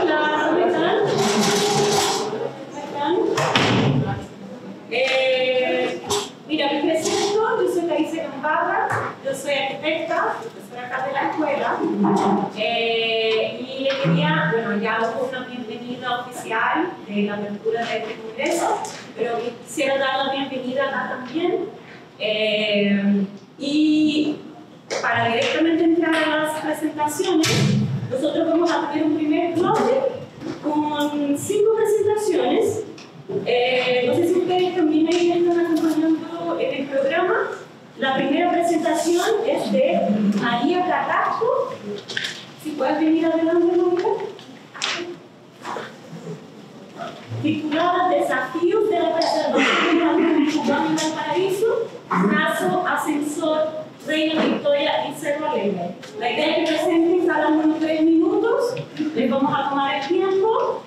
Hola, ¿cómo están? Mira, me presento, yo soy Thais Camparra, yo soy arquitecta, profesora acá de la escuela, y le quería, bueno, ya hubo una bienvenida oficial de la apertura de este congreso, pero quisiera dar la bienvenida acá también, y para directamente entrar a las presentaciones, nosotros vamos a tener un primer bloque con 5 presentaciones. No sé si ustedes también ahí están acompañando en el programa. La primera presentación es de María Carrasco. Si puedes venir adelante, María. Titulada Desafíos de la preservación del patrimonio urbano en Valparaíso, caso, ascensor, Reina Victoria y Cerro Alegre. La idea es que presenten cada uno 3 minutos, les vamos a tomar el tiempo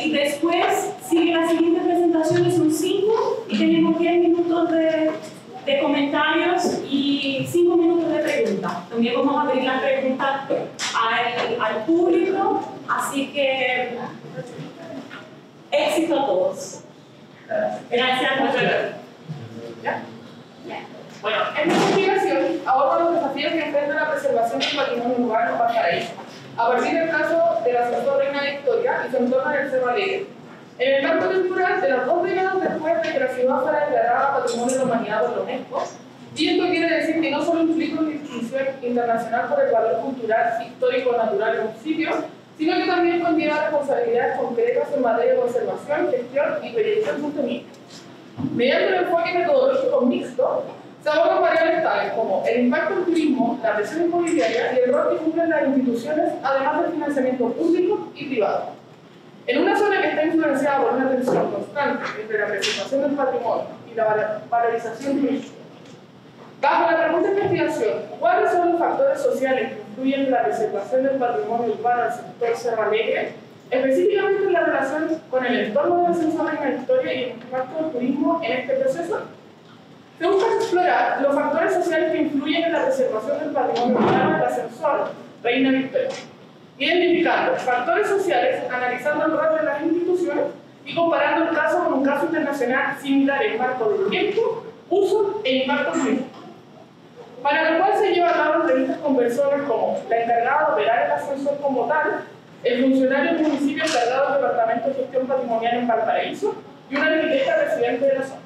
y después sigue la siguiente presentación, son 5 y tenemos 10 minutos de comentarios y 5 minutos de preguntas. También vamos a abrir las preguntas al público, así que éxito a todos. Gracias. ¿Ya? Bueno, esta investigación aborda los desafíos que enfrenta la preservación del patrimonio urbano en Valparaíso, a partir del caso del ascensor Reina Victoria y su entorno en el Cerro Alegre. En el marco temporal de los 2 décadas después de que la ciudad fuera declarada Patrimonio de la Humanidad por la UNESCO, y esto quiere decir que no solo implica una distinción internacional por el valor cultural, histórico, natural de un sitio, sino que también conlleva responsabilidades concretas en materia de conservación, gestión y proyección sostenible. Mediante un enfoque metodológico mixto, se abordan variables tales como el impacto del turismo, la presión inmobiliaria y el rol que cumplen las instituciones, además del financiamiento público y privado. En una zona que está influenciada por una tensión constante entre la preservación del patrimonio y la valorización turística. Bajo la pregunta de investigación, ¿cuáles son los factores sociales que influyen en la preservación del patrimonio urbano del sector Cerro Alegre? Específicamente en la relación con el entorno del ascensor Reina Victoria y el impacto del turismo en este proceso. Se busca explorar los factores sociales que influyen en la preservación del patrimonio urbano del ascensor Reina Victoria, identificando factores sociales, analizando el rol de las instituciones y comparando el caso con un caso internacional similar en marco del tiempo, uso e impacto turístico. Para lo cual se lleva a cabo entrevistas con personas como la encargada de operar el ascensor como tal, el funcionario del municipio encargado del Departamento de Gestión Patrimonial en Valparaíso y una arquitecta residente de la zona.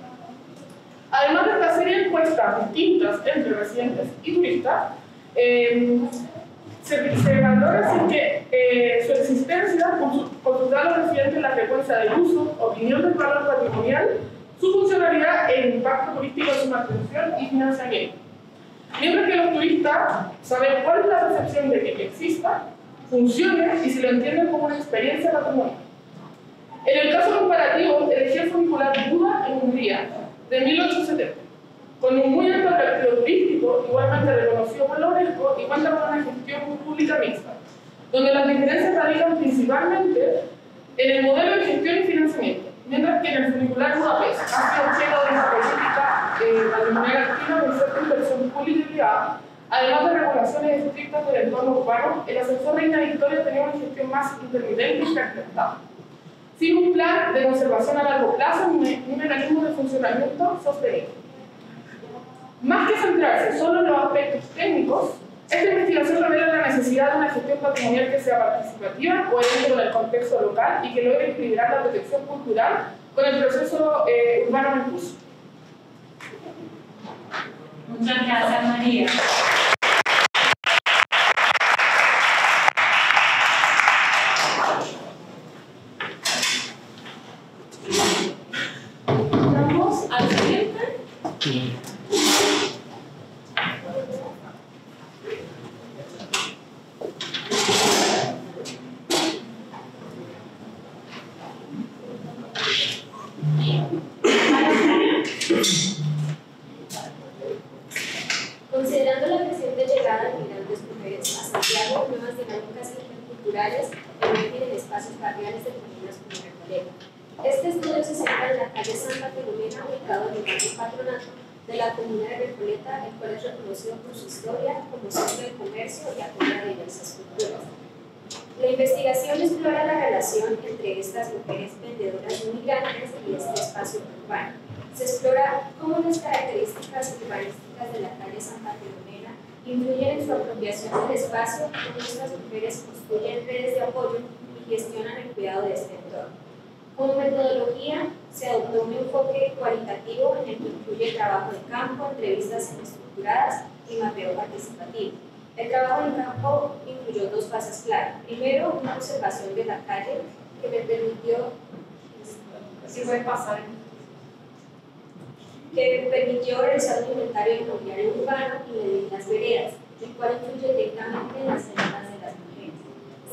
Además de esta serie de encuestas distintas entre residentes y turistas, se valora si que su existencia, consultar a los residentes la frecuencia del uso, opinión del valor patrimonial, su funcionalidad e el impacto turístico de su mantención y financiamiento. Mientras que los turistas saben cuál es la percepción de que exista, funcione y se lo entienden como una experiencia patrimonial. En el caso comparativo, elegí el funicular Buda en Hungría, de 1870, con un muy alto atractivo turístico, igualmente reconocido por la UNESCO, y cuenta con una gestión pública mixta, donde las diferencias radican principalmente en el modelo de gestión y financiamiento, mientras que en el funicular Budapest ha sido objeto de una política patrimonial activa con cierta inversión pública y privada. Además de regulaciones estrictas del entorno urbano, el ascensor Reina Victoria tenía una gestión más intermitente y fragmentada, sin un plan de conservación a largo plazo ni un mecanismo de funcionamiento sostenible. Más que centrarse solo en los aspectos técnicos, esta investigación revela la necesidad de una gestión patrimonial que sea participativa, coherente con el contexto local y que logre equilibrar la protección cultural con el proceso urbano en curso. Muchas gracias, María. Vamos al siguiente. Considerando la creciente llegada de migrantes mujeres a Santiago, nuevas dinámicas interculturales emergen en espacios barriales de comunas como Recoleta. Este estudio se centra en la calle Santa Filomena, ubicado en el barrio Patronato de la comuna de Recoleta, el cual es reconocido por su historia como centro de comercio y acogida de diversas culturas. La investigación explora la relación entre estas mujeres vendedoras inmigrantes y este espacio urbano. Se explora cómo las características urbanísticas de la calle Santa Filomena influyen en su apropiación del espacio, cómo estas mujeres construyen redes de apoyo y gestionan el cuidado de este entorno. Como metodología, se adoptó un enfoque cualitativo en el que incluye trabajo de campo, entrevistas semiestructuradas y mapeo participativo. El trabajo en campo incluyó dos fases claras. Primero, una observación de la calle que me permitió, Así puede pasar. que permitió realizar un inventario inmobiliario urbano y medir las veredas, el cual influye directamente en las demandas de las mujeres.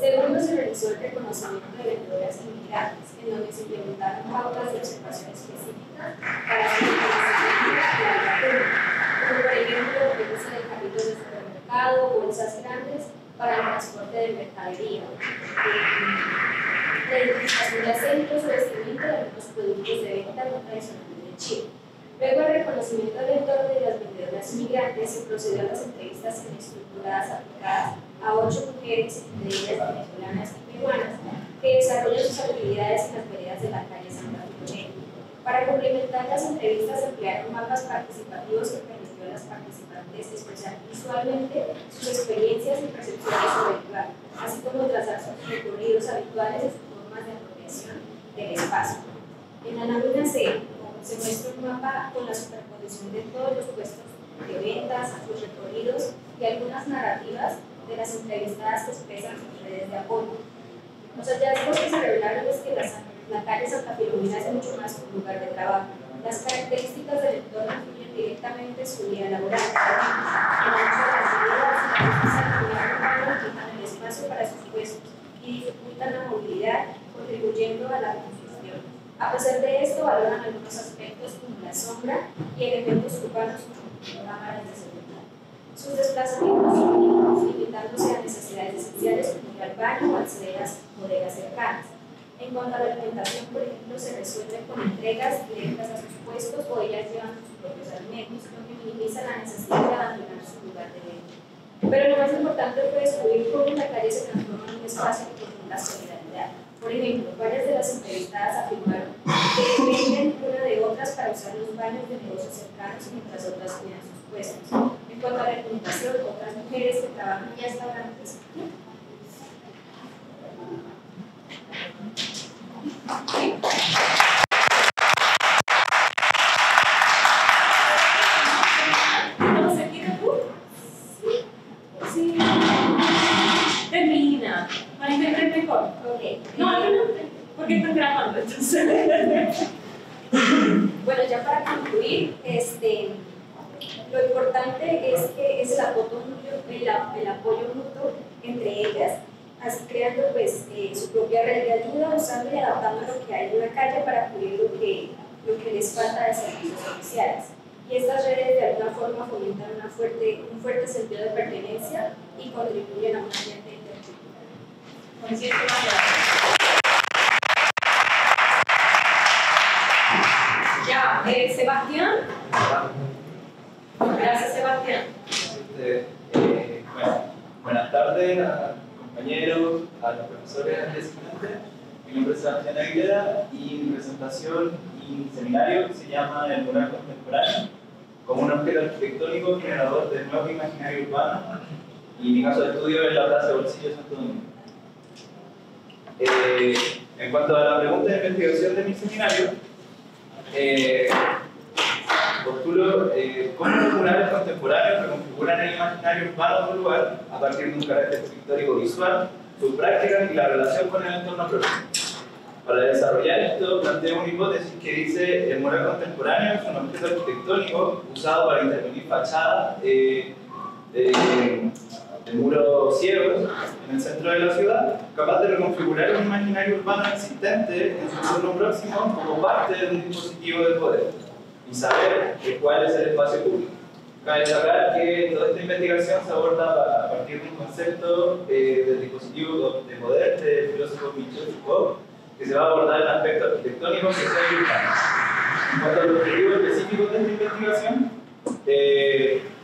Segundo, se realizó el reconocimiento de vendedoras inmigrantes, en donde se implementaron pautas de observación específicas para su reconocimiento de la actividad pública, como por ejemplo el uso de carritos de supermercado, bolsas grandes para el transporte de mercadería, la identificación de acentos o vestimenta de algunos productos de venta no tradicionales de Chile. Luego, el reconocimiento del entorno de las vendedoras inmigrantes, se procedió a las entrevistas semiestructuradas aplicadas a 8 mujeres, entre ellas venezolanas y peruanas, que desarrollan sus actividades en las veredas de la calle Santa Filomena. Para complementar las entrevistas, se emplearon mapas participativos que permitió a las participantes expresar visualmente sus experiencias y percepciones sobre el lugar, así como trazar sus recorridos habituales y sus formas de apropiación del espacio. En la lámina C, se muestra un mapa con la superposición de todos los puestos de ventas, sus recorridos y algunas narrativas de las entrevistadas que expresan sus redes de apoyo. Los hallazgos que se revelaron es que la calle Santa Filomena es mucho más que un lugar de trabajo. Las características del entorno influyen directamente en su vida laboral. En muchas de las medidas, las actividades urbanas fijan el espacio para sus puestos y dificultan la movilidad, contribuyendo a la congestión. A pesar de esto, valoran algunos aspectos como la sombra y elementos urbanos como cámaras de seguridad. Sus desplazamientos son mínimos, limitándose a necesidades esenciales como ir al baño o acceder a bodegas cercanas. En cuanto a la alimentación, por ejemplo, se resuelve con entregas directas a sus puestos o ellas llevan sus propios alimentos, lo que minimiza la necesidad de abandonar su lugar de venta. Pero lo más importante fue descubrir cómo la calle se transforma en un espacio que profunda solidaridad. Por ejemplo, varias de las entrevistadas afirmaron que dependen una de otras para usar los baños de negocios cercanos mientras otras cuidan sus puestos. En cuanto a la alimentación, otras mujeres que trabajan en restaurantes ¿Cómo se quita tú? Sí. Termina. Para entender mejor. Ok. No, porque están grabando, entonces. Bueno, ya para concluir, lo importante es que es el apoyo mutuo entre ellas, así creando pues, su propia red de ayuda, usando y adaptando lo que hay en la calle para cubrir lo que les falta de servicios oficiales. Y estas redes de alguna forma fomentan un fuerte sentido de pertenencia y contribuyen a un ambiente intercultural. Muchísimas gracias. Ya, Sebastián. Gracias, Sebastián. Bueno, buenas tardes a mis compañeros, a los profesores antecedentes. Mi nombre es Sebastián Aguilera y mi presentación y mi seminario se llama El mural contemporáneo como un objeto arquitectónico generador de nuevo imaginario urbano, y mi caso de estudio es la Plaza de Bolsillo de Santo Domingo. En cuanto a la pregunta de investigación de mi seminario, postulo cómo los murales contemporáneos reconfiguran el imaginario urbano de un lugar a partir de un carácter pictórico visual, sus prácticas y la relación con el entorno próximo. Para desarrollar esto, planteo una hipótesis que dice: el mural contemporáneo es un objeto arquitectónico usado para intervenir fachadas de muros ciegos en el centro de la ciudad, capaz de reconfigurar un imaginario urbano existente en su entorno próximo como parte de un dispositivo de poder y saber cuál es el espacio público. Cabe destacar que toda esta investigación se aborda a partir de un concepto del dispositivo de poder del filósofo Michel Foucault, que se va a abordar el aspecto arquitectónico, social y urbano. En cuanto a los objetivos específicos de esta investigación,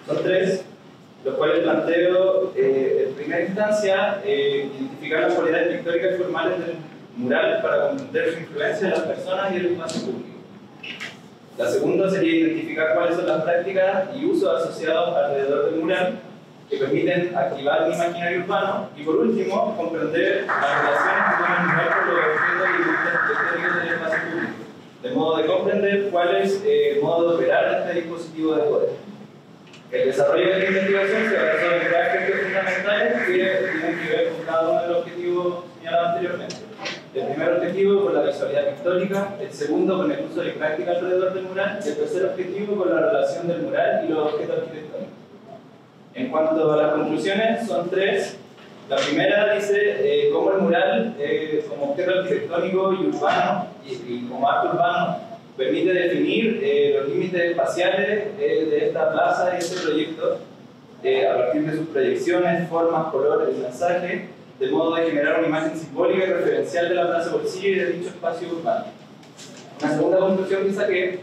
son tres, los cuales planteo. El primera instancia, identificar las cualidades pictóricas y formales del mural para comprender su influencia en las personas y el espacio público. La segunda sería identificar cuáles son las prácticas y usos asociados alrededor del mural que permiten activar un imaginario urbano. Y por último, comprender las relaciones que tiene el mural con los objetos y industrias arquitectónicas del espacio público, de modo de comprender cuál es el modo de operar de este dispositivo de poder. El desarrollo de la investigación se basó en tres aspectos fundamentales que tienen que ver con cada uno de los objetivos señalados anteriormente. El primer objetivo con la visualidad pictórica, el segundo con el uso de práctica alrededor del mural y el tercer objetivo con la relación del mural y los objetos arquitectónicos. En cuanto a las conclusiones, son tres. La primera dice cómo el mural, como objeto arquitectónico y urbano, y como arte urbano, permite definir los límites espaciales de esta plaza y este proyecto a partir de sus proyecciones, formas, colores y mensajes, de modo de generar una imagen simbólica y referencial de la plaza Bolsillo y de dicho espacio urbano. Una segunda conclusión que saqué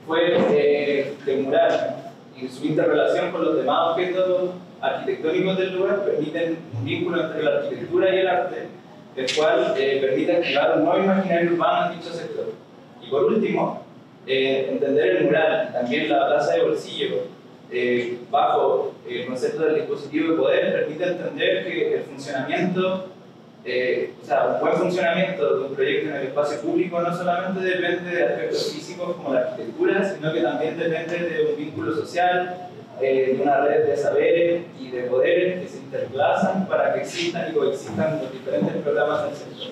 fue que el mural y su interrelación con los demás objetos arquitectónicos del lugar permiten un vínculo entre la arquitectura y el arte, el cual permite activar un nuevo imaginario urbano en dicho sector. Y por último, entender el mural y también la plaza de Bolsillo bajo el concepto del dispositivo de poder permite entender que el funcionamiento, un buen funcionamiento de un proyecto en el espacio público no solamente depende de aspectos físicos como la arquitectura, sino que también depende de un vínculo social, de una red de saberes y de poderes que se interplazan para que existan y coexistan los diferentes programas del sector.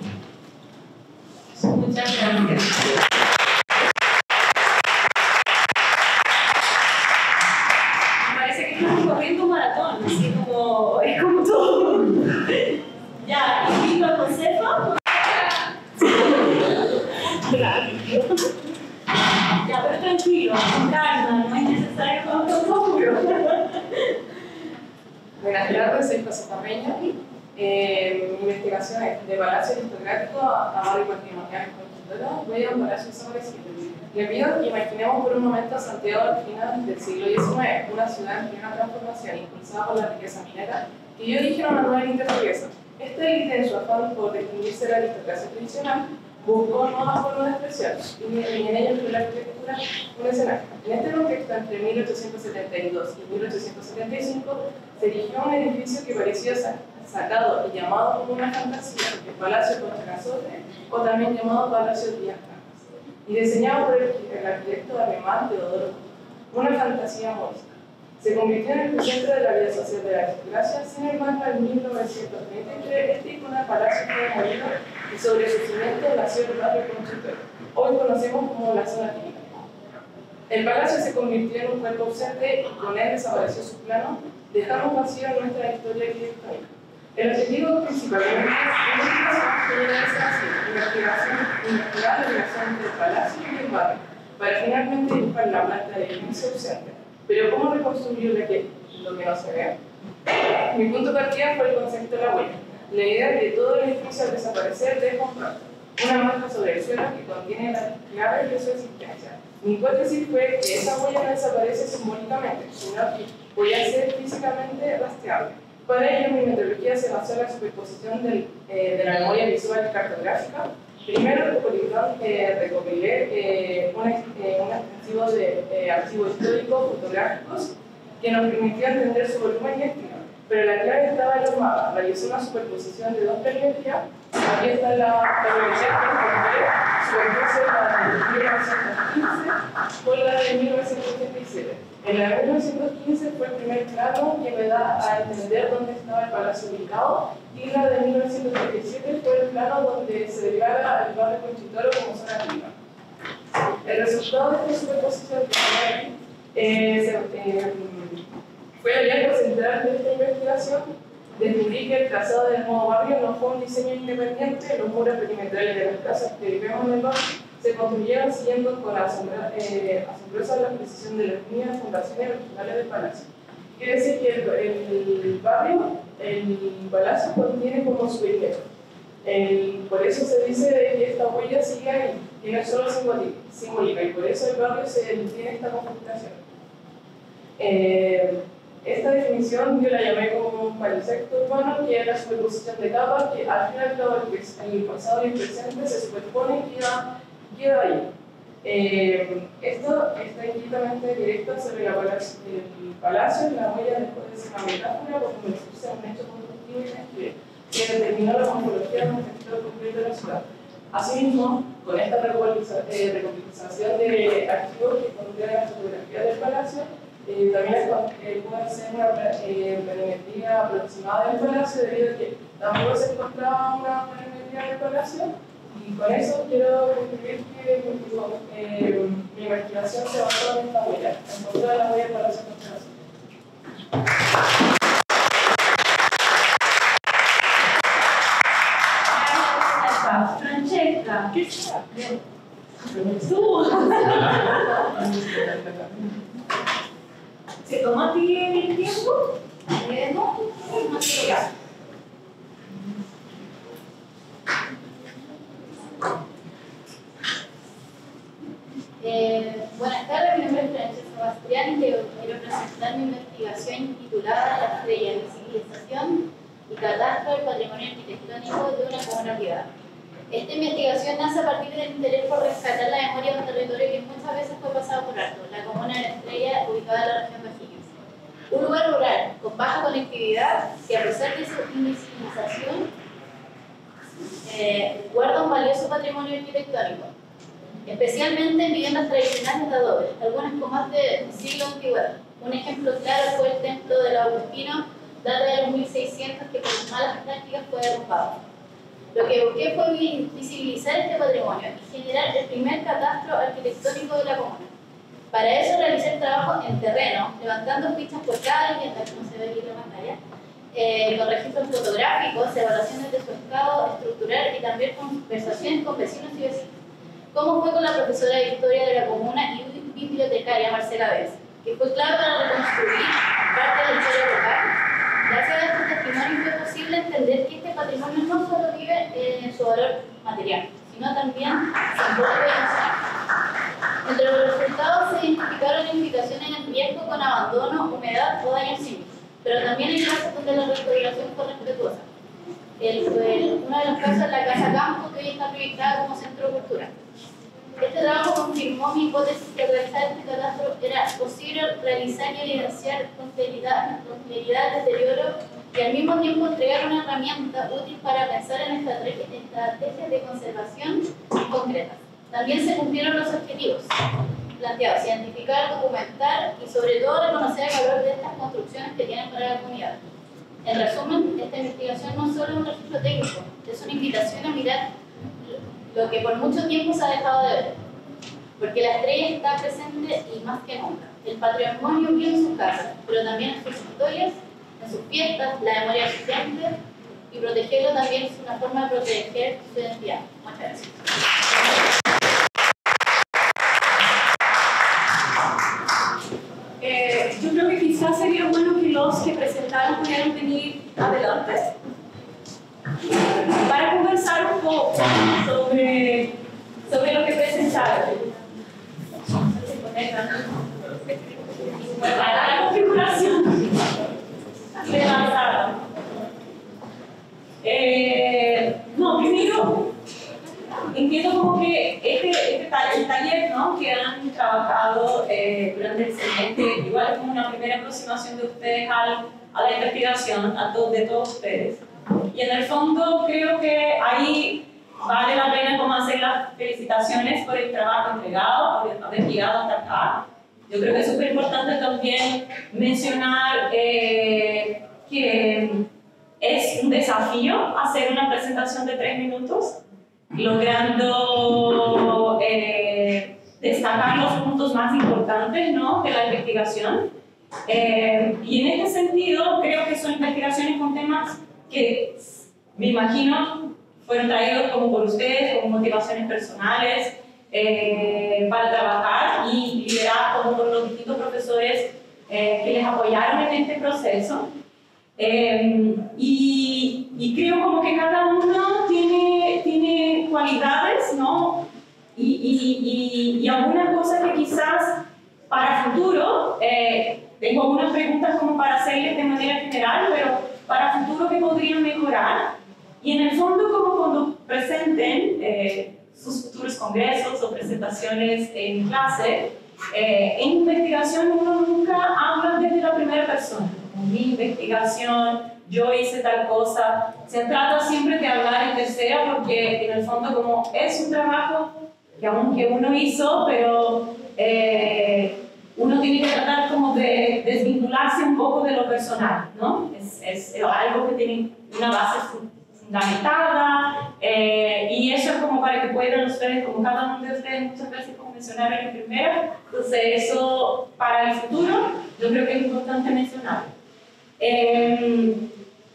Muchas gracias. Corriendo un maratón, así como, es como todo. Ya, invito a Josefa. Ya, pero tranquilo, con calma, no es necesario con todo. Buenas tardes, soy Josefa Peña. Mi investigación es de palacio aristocrático a barrio patrimonial constructora. Voy a un palacio desaparecido. Le pido que imaginemos por un momento a Santiago al final del siglo XIX, una ciudad en plena transformación impulsada por la riqueza minera, que dio origen a una nueva élite burguesa. Esta élite, en su afán por distinguirse de la aristocracia tradicional, buscó nuevas formas de expresión, y en ello fue la arquitectura un escenario. En este contexto, entre 1872 y 1875, se erigió un edificio que parecía sacado y llamado como una fantasía, el Palacio Concha-Cazotte, o también llamado Palacio Díaz Casas, y diseñado por el arquitecto alemán Teodoro Kuhn, una fantasía morisca. Se convirtió en el centro de la vida social de la aristocracia. Sin embargo, en 1933 este icono de palacio fue demolido y sobre su cimiento nació el barrio Conchitoro, hoy conocemos como la zona típica. El palacio se convirtió en un cuerpo ausente y con él desapareció su plano, dejando vacío nuestra historia arquitectónica. El objetivo principalmente es investigar la relación entre el palacio y el barrio, para finalmente dibujar la planta del edificio ausente. Pero ¿cómo reconstruir lo que no se ve? Mi punto de partida fue el concepto de la huella. La idea de que todo el edificio al desaparecer deja un rastro, una marca sobre el suelo que contiene las claves de su existencia. Mi hipótesis fue que esa huella no desaparece simbólicamente, sino que podía ser físicamente rastreable. Para ello, mi metodología se basó en la superposición de la memoria visual cartográfica. Primero recopilé un extensivo de archivos históricos fotográficos que nos permitió entender su volumen y estilo. Pero la clave estaba en los mapas. Realicé una superposición de dos perspectivas. Aquí está la biblioteca que superpuse la de 1915 con la de 1987. En la de 1915 fue el primer plano que me da a entender dónde estaba el palacio ubicado, y la de 1937 fue el plano donde se declara el barrio Conchitoro como zona activa. El resultado de esta superposición fue el hallazgo central de esta investigación. Descubrí que el trazado del nuevo barrio no fue un diseño independiente. Los muros perimetrales de las casas que vivimos en el barrio se construyeron siguiendo con asombrosa la precisión de las líneas de fundaciones originales del palacio. Quiere decir que el barrio, el palacio contiene como su perímetro. Por eso se dice que esta huella sigue ahí, y no es solo simbólica, y por eso el barrio tiene esta configuración. Esta definición yo la llamé como un palisecto urbano, que es la superposición de capas que al final el pasado y el presente se superponen y queda ahí. Esto está infinitamente directo sobre el palacio, la huella después de ser una metáfora por convertirse en un hecho constructivo y describe, que determinó la morfología de un sector concreto de la ciudad. Asimismo, con esta recompensación de archivos que contienen la fotografía del palacio, también puede ser una perimetría aproximada del palacio, debido a que tampoco se encontraba una perimetría del palacio. Y con eso quiero concluir que mi investigación se basó en esta huella, encontrar la huella del palacio de Constelación. Francesca, ¿qué será? Tú. ¿Se toma a ti el tiempo? No, ya. Buenas tardes, mi nombre es Francesca Bastián y quiero presentar mi investigación titulada La estrella, visibilización y catastro del patrimonio arquitectónico de una comunidad. Esta investigación nace a partir del interés por rescatar la memoria de un territorio que muchas veces fue pasado por alto, la comuna de La Estrella, ubicada en la región de O'Higgins. Un lugar rural con baja conectividad que, a pesar de su invisibilización, guarda un valioso patrimonio arquitectónico, especialmente en viviendas tradicionales de adobe, algunas con más de siglo de antigüedad. Un ejemplo claro fue el templo de los Agustinos, data de los 1600, que por malas prácticas fue derrumbado. Lo que busqué fue visibilizar este patrimonio y generar el primer catastro arquitectónico de la comuna. Para eso realicé el trabajo en terreno, levantando fichas por cada vivienda, como se ve aquí en la pantalla, con registros fotográficos, evaluaciones de su estado estructural y también conversaciones con vecinos y vecinos. Como fue con la profesora de Historia de la comuna y bibliotecaria Marcela Vez, que fue clave para reconstruir parte de la historia local. Gracias a este testimonio fue posible entender que este patrimonio no solo vive en su valor material, sino también simbólico y emocional. Entre los resultados se identificaron edificaciones en riesgo con abandono, humedad o daños químicos, pero también hay casos donde la restauración fue respetuosa. Uno de los casos es la Casa Campo, que hoy está proyectada como centro cultural. Este trabajo confirmó mi hipótesis que realizar este catastro era posible realizar y evidenciar con claridad el deterioro y al mismo tiempo entregar una herramienta útil para pensar en estrategias de conservación concretas. También se cumplieron los objetivos planteados: identificar, documentar y sobre todo reconocer el valor de estas construcciones que tienen para la comunidad. En resumen, esta investigación no solo es un registro técnico, es una invitación a mirar lo que por mucho tiempo se ha dejado de ver, porque la estrella está presente y más que nunca. El patrimonio vive en sus casas, pero también en sus historias, en sus fiestas, la memoria de su gente, y protegerlo también es una forma de proteger su identidad. Muchas gracias. Yo creo que quizás sería bueno que los que presentaron pudieran venir adelante para conversar un poco sobre lo que presentaron. La configuración de la sala. No, primero entiendo como que el taller, ¿no?, que han trabajado durante el semestre, igual es como una primera aproximación de ustedes a la investigación, de todos ustedes. Y en el fondo creo que ahí vale la pena como hacer las felicitaciones por el trabajo entregado, por haber llegado hasta acá. Yo creo que es súper importante también mencionar que es un desafío hacer una presentación de 3 minutos, logrando destacar los puntos más importantes, ¿no?, de la investigación. Y en este sentido creo que son investigaciones con temas que me imagino fueron traídos como por ustedes, como motivaciones personales para trabajar y lideradas como por los distintos profesores que les apoyaron en este proceso. Y creo como que cada uno tiene cualidades, ¿no?, y algunas cosas que quizás para futuro tengo algunas preguntas como para hacerles de manera general, pero para futuro que podrían mejorar. Y en el fondo, como cuando presenten sus futuros congresos o presentaciones en clase, en investigación uno nunca habla desde la primera persona. Mi investigación, yo hice tal cosa. Se trata siempre de hablar en tercera porque en el fondo como es un trabajo que aunque uno hizo, pero uno tiene que tratar como de desvincularse un poco de lo personal, ¿no? Es algo que tiene una base fundamentada y eso es como para que puedan ustedes, como cada uno de ustedes muchas veces como mencionaron en primera, entonces eso para el futuro yo creo que es importante mencionar.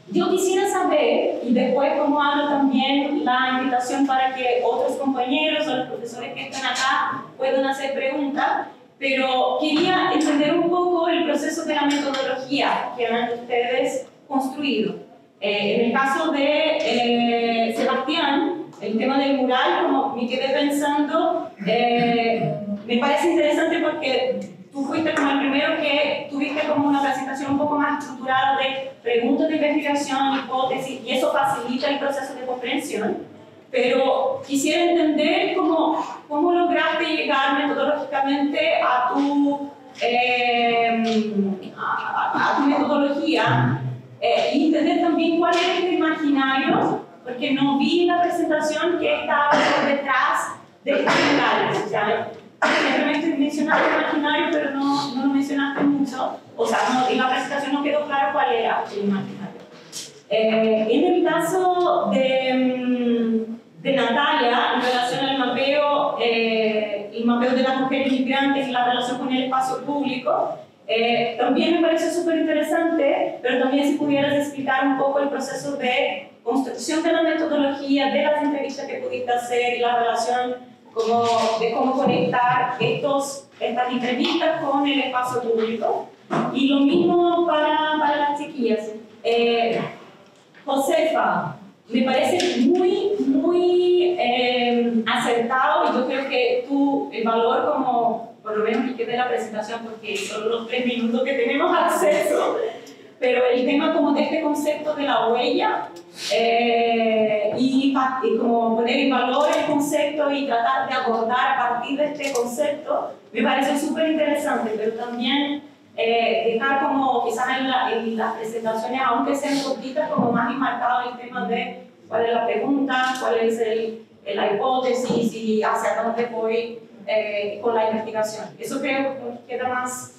Yo quisiera saber, y después como hago también la invitación para que otros compañeros o los profesores que están acá puedan hacer preguntas, pero quería entender un poco el proceso de la metodología que han ustedes construido. En el caso de Sebastián, el tema del mural, como me quedé pensando, me parece interesante porque tú fuiste como el primero que tuviste como una presentación un poco más estructurada de preguntas de investigación, hipótesis, y eso facilita el proceso de comprensión. Pero quisiera entender cómo lograste llegar metodológicamente a tu metodología y entender también cuál es el imaginario, porque no vi en la presentación que estaba por detrás de estos murales. O sea, simplemente mencionaste el imaginario, pero no lo mencionaste mucho. O sea, en la presentación no quedó claro cuál era el imaginario. En el caso de Natalia, en relación al mapeo de las mujeres migrantes y la relación con el espacio público, también me parece súper interesante, pero también si pudieras explicar un poco el proceso de construcción de la metodología, de las entrevistas que pudiste hacer y la relación de cómo conectar estas entrevistas con el espacio público. Y lo mismo para las chiquillas. Josefa, me parece muy acertado y yo creo que el valor como, por lo menos que quede la presentación porque son los 3 minutos que tenemos acceso, pero el tema como de este concepto de la huella y como poner en valor el concepto y tratar de abordar a partir de este concepto me parece súper interesante, pero también dejar como quizás en las presentaciones, aunque sean cortitas, como más enmarcado el tema de cuál es la pregunta, cuál es la hipótesis y hacia dónde voy con la investigación. Eso creo que queda más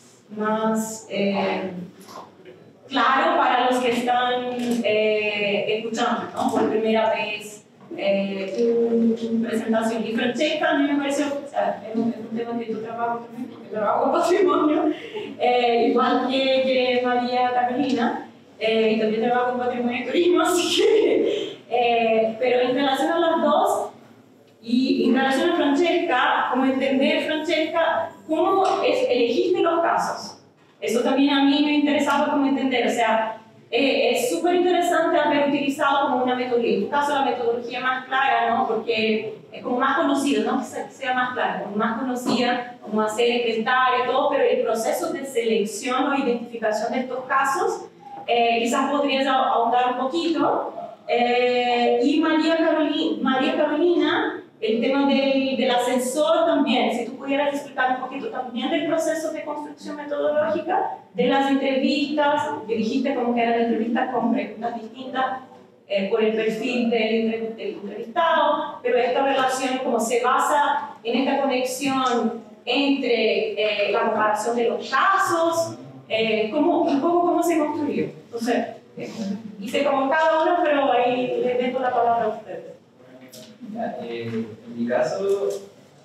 claro para los que están escuchando, ¿no? Por primera vez tu presentación. Y Francesca, a mí me pareció, o sea, es un tema que yo trabajo también, porque trabajo en patrimonio, igual que María Carolina, y también trabajo en patrimonio y turismo, así que, pero en relación a las dos, y en relación a Francesca, como entender, Francesca, cómo elegiste los casos. Eso también a mí me interesaba como entender, o sea, es súper interesante haber utilizado como una metodología, en tu caso la metodología más clara, ¿no? Porque es como más conocida, no que sea más clara, como más conocida, como hacer inventario y todo, pero el proceso de selección o identificación de estos casos, quizás podrías ahondar un poquito. Y María Carolina, el tema del ascensor también, si tú pudieras explicar un poquito también del proceso de construcción metodológica, de las entrevistas, que dijiste como que eran entrevistas con preguntas distintas por el perfil del entrevistado, pero esta relación como se basa en esta conexión entre la comparación de los casos, un poco cómo se construyó. Entonces, hice como cada uno, pero ahí les dejo la palabra a ustedes. En mi caso,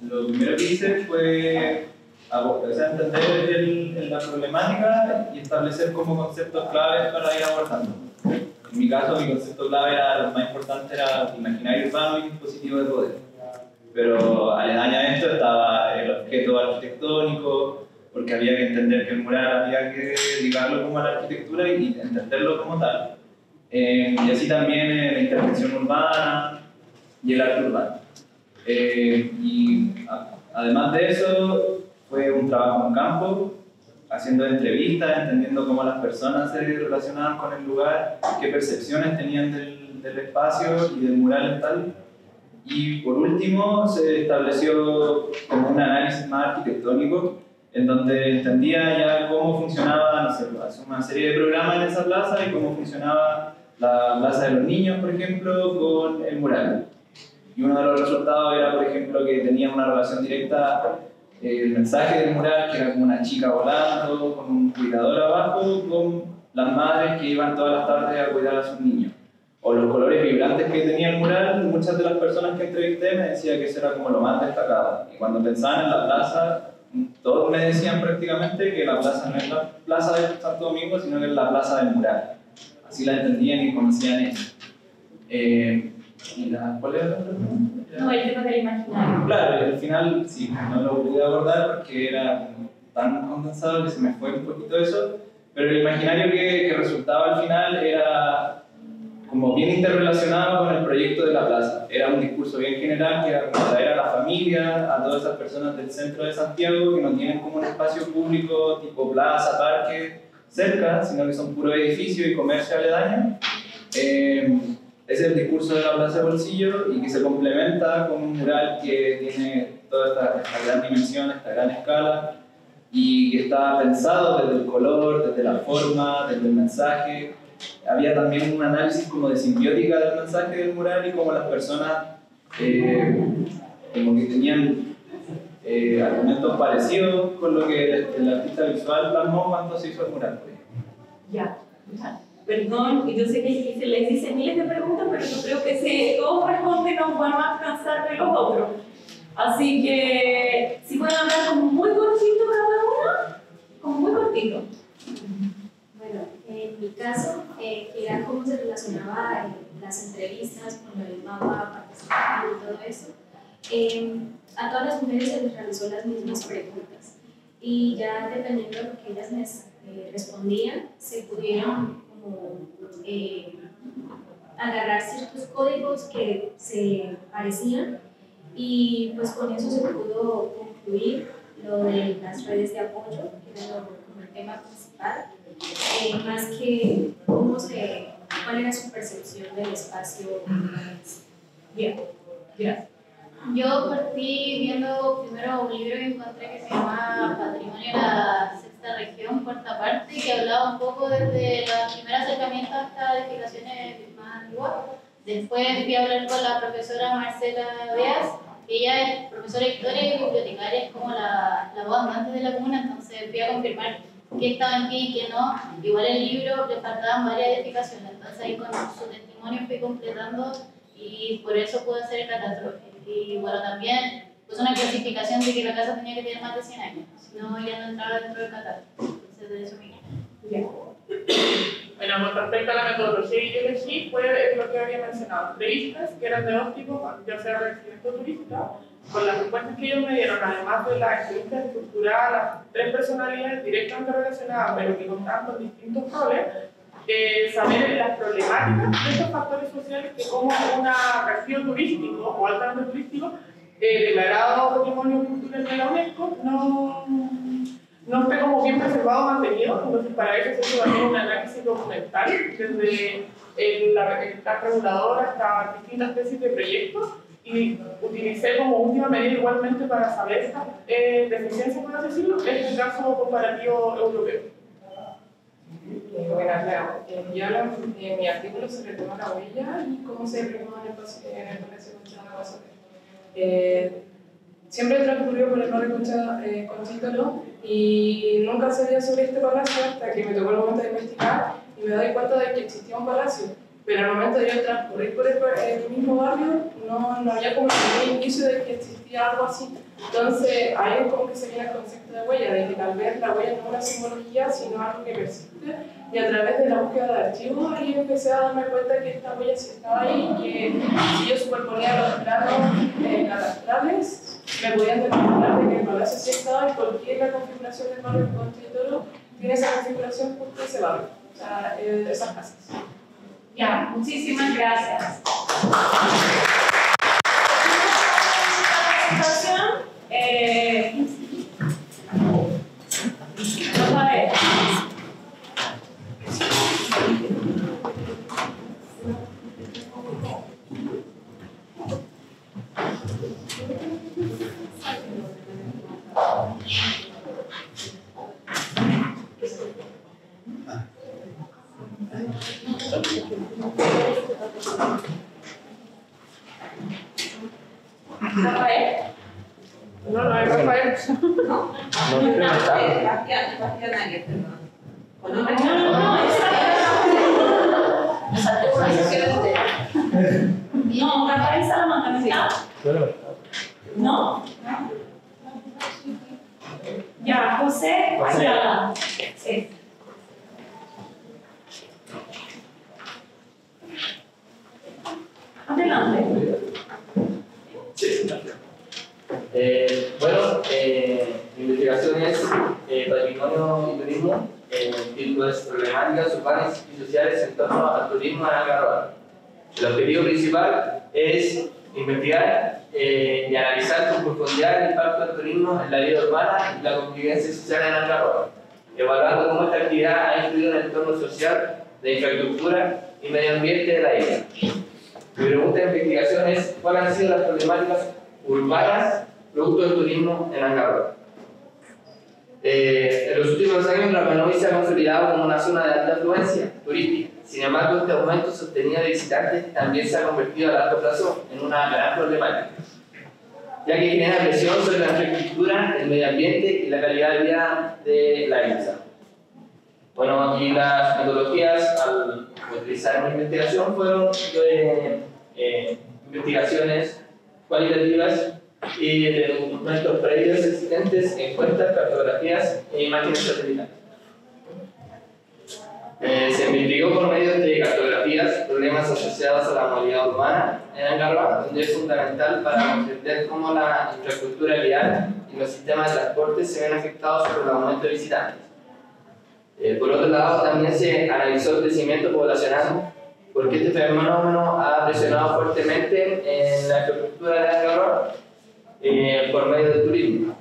lo primero que hice fue entender la problemática y establecer como conceptos claves para ir abordando. En mi caso, mi concepto clave lo más importante era imaginario urbano y dispositivo de poder. Pero aledaña a esto estaba el objeto arquitectónico, porque había que entender que el mural había que ligarlo como a la arquitectura y entenderlo como tal. Y así también la intervención urbana y el arte urbano. Y además de eso, fue un trabajo en campo, haciendo entrevistas, entendiendo cómo las personas se relacionaban con el lugar, qué percepciones tenían del espacio y del mural en tal. Y por último se estableció como un análisis más arquitectónico, en donde entendía ya cómo funcionaba, no sé, una serie de programas en esa plaza y cómo funcionaba la Plaza de los Niños, por ejemplo, con el mural. Y uno de los resultados era, por ejemplo, que tenía una relación directa el mensaje del mural, que era como una chica volando, con un cuidador abajo, con las madres que iban todas las tardes a cuidar a sus niños. O los colores vibrantes que tenía el mural, muchas de las personas que entrevisté me decían que eso era como lo más destacado. Y cuando pensaban en la plaza, todos me decían prácticamente que la plaza no es la plaza de Santo Domingo, sino que es la plaza del mural. Así la entendían y conocían ellos. ¿Cuál era la otra pregunta? No, el tema del imaginario. Claro, al final sí, no lo pude abordar porque era tan condensado que se me fue un poquito eso, pero el imaginario que resultaba al final era como bien interrelacionado con el proyecto de la plaza. Era un discurso bien general que era como traer a la familia, a todas esas personas del centro de Santiago que no tienen como un espacio público tipo plaza, parque, cerca, sino que son puros edificios y comercio aledaño. Ese es el discurso de la Plaza de Bolsillo y que se complementa con un mural que tiene toda esta gran dimensión, esta gran escala y que está pensado desde el color, desde la forma, desde el mensaje. Había también un análisis como de simbiótica del mensaje del mural y cómo las personas como que tenían argumentos parecidos con lo que el artista visual plasmó cuando se hizo el mural. Ya. Perdón, y yo sé que se les dice miles de preguntas, pero yo creo que si todos responden nos van a cansar de los otros. Así que, si pueden hablar como muy cortito cada uno, como muy cortito. Bueno, en mi caso, era cómo se relacionaba las entrevistas con el mapa participativo y todo eso. A todas las mujeres se les realizó las mismas preguntas y ya dependiendo de lo que ellas me respondían, se pudieron como, agarrar ciertos códigos que se parecían y pues con eso se pudo concluir lo de las redes de apoyo, que era como el tema principal, más que cuál era su percepción del espacio. Bien, gracias. Yo partí viendo primero un libro que encontré que se llama Patrimonio de la Sexta Región, cuarta parte, que hablaba un poco desde los primeros acercamientos hasta edificaciones más antiguas. Después fui a hablar con la profesora Marcela Beas, que ella es profesora de historia y bibliotecaria, es como la voz andante de la comuna, entonces fui a confirmar qué estaba en pie y qué no. Igual el libro le faltaban varias edificaciones, entonces ahí con su testimonio fui completando y por eso pude hacer el catástrofe. Y bueno, también pues una clasificación de que la casa tenía que tener más de 100 años, si no ya no entraba dentro del catástrofe. Entonces de eso me quedé. Bueno, con respecto a la metodología que yo elegí, fue lo que había mencionado, entrevistas que eran de dos tipos, ya sea requerimiento turístico, con las respuestas que ellos me dieron, además de la entrevista estructurada, las 3 personalidades directamente relacionadas, pero que contaban con distintos roles, saber las problemáticas de estos factores sociales que como un atractivo turístico o altamente turístico declarado Patrimonio Cultural de la UNESCO no esté como bien preservado o mantenido. Entonces para eso se hizo también un análisis documental desde el CAC regulador hasta distintas tesis de proyectos y utilicé como última medida igualmente para saber estas deficiencias, por así decirlo, el caso comparativo europeo. Buenas, yo en mi artículo se retoma la huella y cómo se retoma en el Palacio Concha de la Guasopera. Siempre transcurrió por el barrio Conchítalo y nunca sabía sobre este palacio hasta que me tocó el momento de investigar y me doy cuenta de que existía un palacio. Pero al momento de yo transcurrir por el mismo barrio, no había como un indicio de que existía algo así. Entonces, ahí es como que se viene el concepto de huella, de que tal vez la huella no es una simbología, sino algo que persiste. Y a través de la búsqueda de archivos, ahí empecé a darme cuenta que esta huella sí estaba ahí, y que si yo superponía los planos cadastrales, me podían demostrar de que el palacio sí estaba y por qué la configuración del barrio Conchítalo tiene esa configuración justo ese barrio, o sea, esas casas. Ya, muchísimas gracias. Nos va a Rafael. No, no es Rafael. No. Bastián Arias, perdón. ¿O no? No, no, Rafael Salamanca no está. ¿No? Ya, José Ayala. Sí. Adelante. Sí. Bueno, mi investigación es patrimonio y turismo. El título es Problemáticas urbanas y sociales en torno al turismo en Algarrobo. El objetivo principal es investigar y analizar con profundidad el impacto del turismo en la vida urbana y la convivencia social en Algarrobo, evaluando cómo esta actividad ha influido en el entorno social, de infraestructura y medio ambiente de la isla. Mi pregunta de investigación es: ¿cuáles han sido las problemáticas urbanas producto del turismo en Algarrobo? En los últimos años, Rapanui se ha consolidado como una zona de alta afluencia turística. Sin embargo, este aumento sostenido de visitantes también se ha convertido a largo plazo en una gran problemática, ya que genera presión sobre la infraestructura, el medio ambiente y la calidad de vida de la isla. Bueno, y las metodologías al utilizar mi investigación fueron investigaciones cualitativas y de documentos previos existentes, encuestas, cartografías e imágenes satelitales. Se investigó por medio de cartografías problemas asociados a la movilidad urbana en Algarrobo, donde es fundamental para comprender cómo la infraestructura vial y los sistemas de transporte se ven afectados por el aumento de visitantes. Por otro lado, también se analizó el crecimiento poblacional, porque este fenómeno ha presionado fuertemente en la infraestructura de Algarrobo por medio del turismo.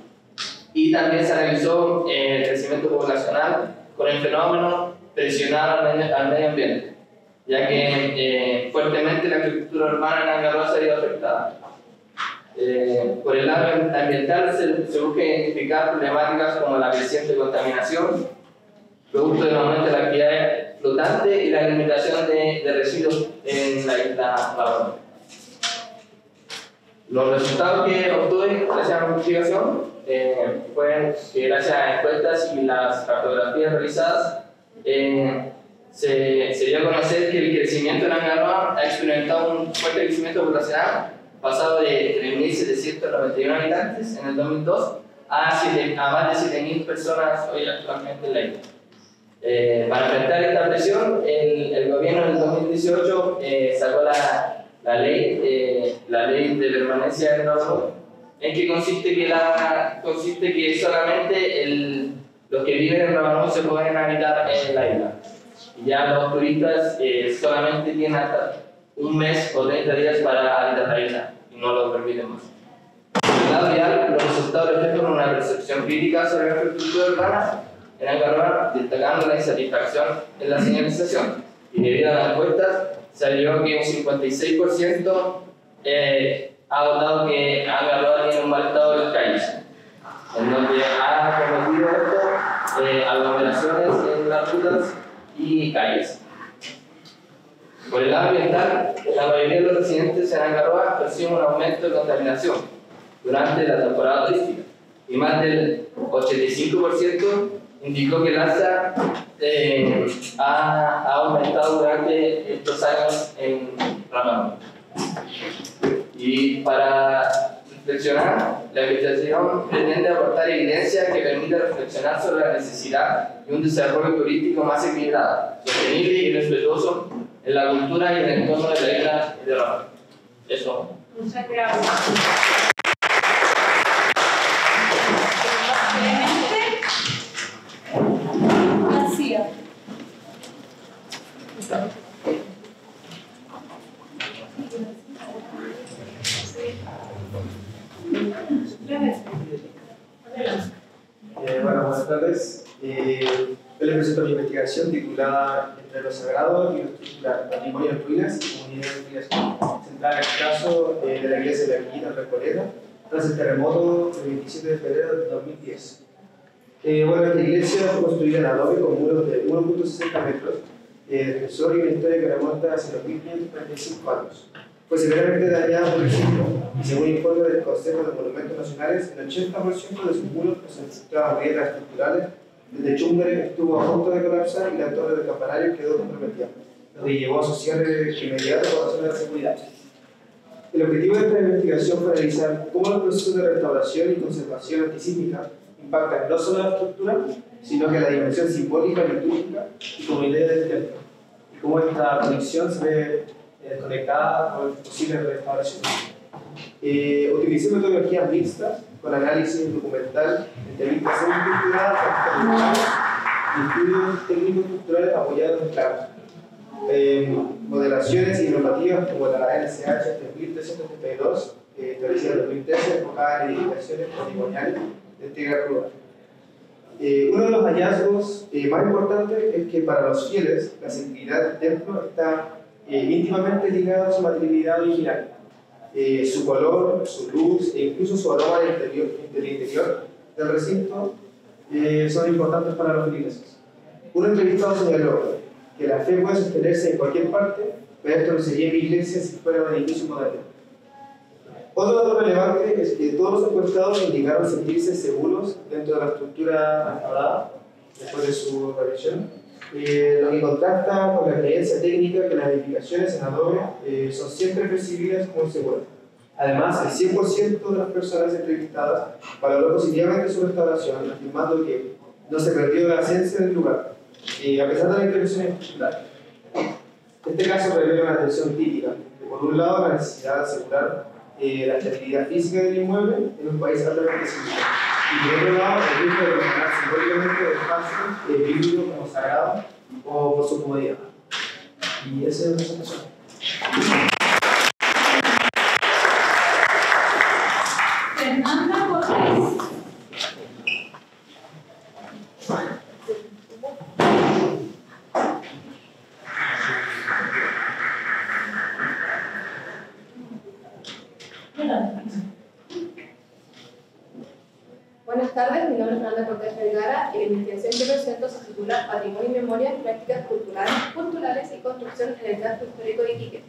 Y también se analizó el crecimiento poblacional con el fenómeno presionado al medio ambiente, ya que fuertemente la infraestructura urbana en Algarrobo se ha ido afectada. Por el lado ambiental se busca identificar problemáticas como la creciente contaminación, producto del aumento de la actividad flotante y la limitación de residuos en la isla Rapanui. Los resultados que obtuve gracias a mi investigación fueron que gracias a encuestas y las cartografías realizadas se dio a conocer que el crecimiento en Algarrobo ha experimentado un fuerte crecimiento poblacional, pasado de 3.791 habitantes en el 2002 a más de 7.000 personas hoy actualmente en la isla. Para enfrentar esta presión, el gobierno en el 2018 sacó la ley de permanencia en Rapanui, en que consiste que solamente los que viven en Rapanui se pueden habitar en la isla. Y ya los turistas solamente tienen hasta un mes o 30 días para habitar la isla y no lo permiten más. Por el lado vial, los resultados reflejan una percepción crítica sobre la infraestructura urbana en Algarrobo, destacando la insatisfacción en la señalización. Y debido a las encuestas, salió que un 56% ha votado que Algarrobo tiene un mal estado de las calles, en donde ha cometido esto aglomeraciones en las rutas y calles. Por el lado ambiental, la mayoría de los residentes en Algarrobo perciben un aumento de contaminación durante la temporada turística, y más del 85% indicó que el alza ha aumentado durante estos años en Rapanui. Y para reflexionar, la investigación pretende aportar evidencia que permita reflexionar sobre la necesidad de un desarrollo turístico más equilibrado, sostenible y respetuoso en la cultura y en el entorno de la isla de Rapanui. Eso. Muchas gracias. García. Bueno, buenas tardes. Yo les presento mi investigación titulada Entre lo sagrado y lo estructural, patrimonio en ruinas y comunidad en ruinas, centrada en el caso de la iglesia de la Ermita en Recoleta, tras el terremoto del 27 de febrero de 2010. Bueno, esta iglesia fue construida en adobe con muros de 1.60 metros de espesor y una historia que remonta hacia los 1535 años. Fue severamente dañada por el sismo y según informe del Consejo de Monumentos Nacionales, el 80% de sus muros presentaban grietas estructurales. Desde Chumbre estuvo a punto de colapsar y la torre del campanario quedó comprometida, lo que llevó a su cierre inmediato por razones de seguridad. El objetivo de esta investigación fue analizar cómo los procesos de restauración y conservación antisísmica impactan no solo la estructura, sino que la dimensión simbólica, litúrgica y comunitaria del templo, y cómo esta conexión se ve conectada con posibles restauraciones. Utilicé metodologías mixtas con análisis documental, entrevistas semi-estructuradas, y estudios técnicos estructurales apoyados en planos. Modelaciones y normativas como la NSH 3332, establecida en 2013, enfocada en edificaciones patrimoniales de tierra cruda. Uno de los hallazgos más importantes es que para los fieles la seguridad del templo está íntimamente ligada a su materialidad original. Su color, su luz e incluso su aroma del interior del recinto son importantes para los feligreses. Un entrevistado señaló que la fe puede sostenerse en cualquier parte, pero esto no sería mi iglesia si fuera un edificio moderno. Otro dato relevante es que todos los encuestados indicaron sentirse seguros dentro de la estructura restaurada después de su revisión, lo que contrasta con la creencia técnica que las edificaciones en adobe son siempre percibidas como seguras. Además, el 100% de las personas entrevistadas valoró positivamente su restauración, afirmando que no se perdió la esencia del lugar, a pesar de la intervención institucional. Este caso revela una tensión típica, que por un lado la necesidad de asegurar la estabilidad física del inmueble en un país altamente sísmico, y por otro lado el riesgo de relacionar simbólicamente el espacio bíblico como sagrado o por su comodidad. Y esa es la presentación. Fernanda Cortés. Buenas tardes, mi nombre es Fernanda Cortés Vergara y la investigación que presento se titula Patrimonio y Memoria, Prácticas Culturales y Construcción en el Casco Histórico de Iquique.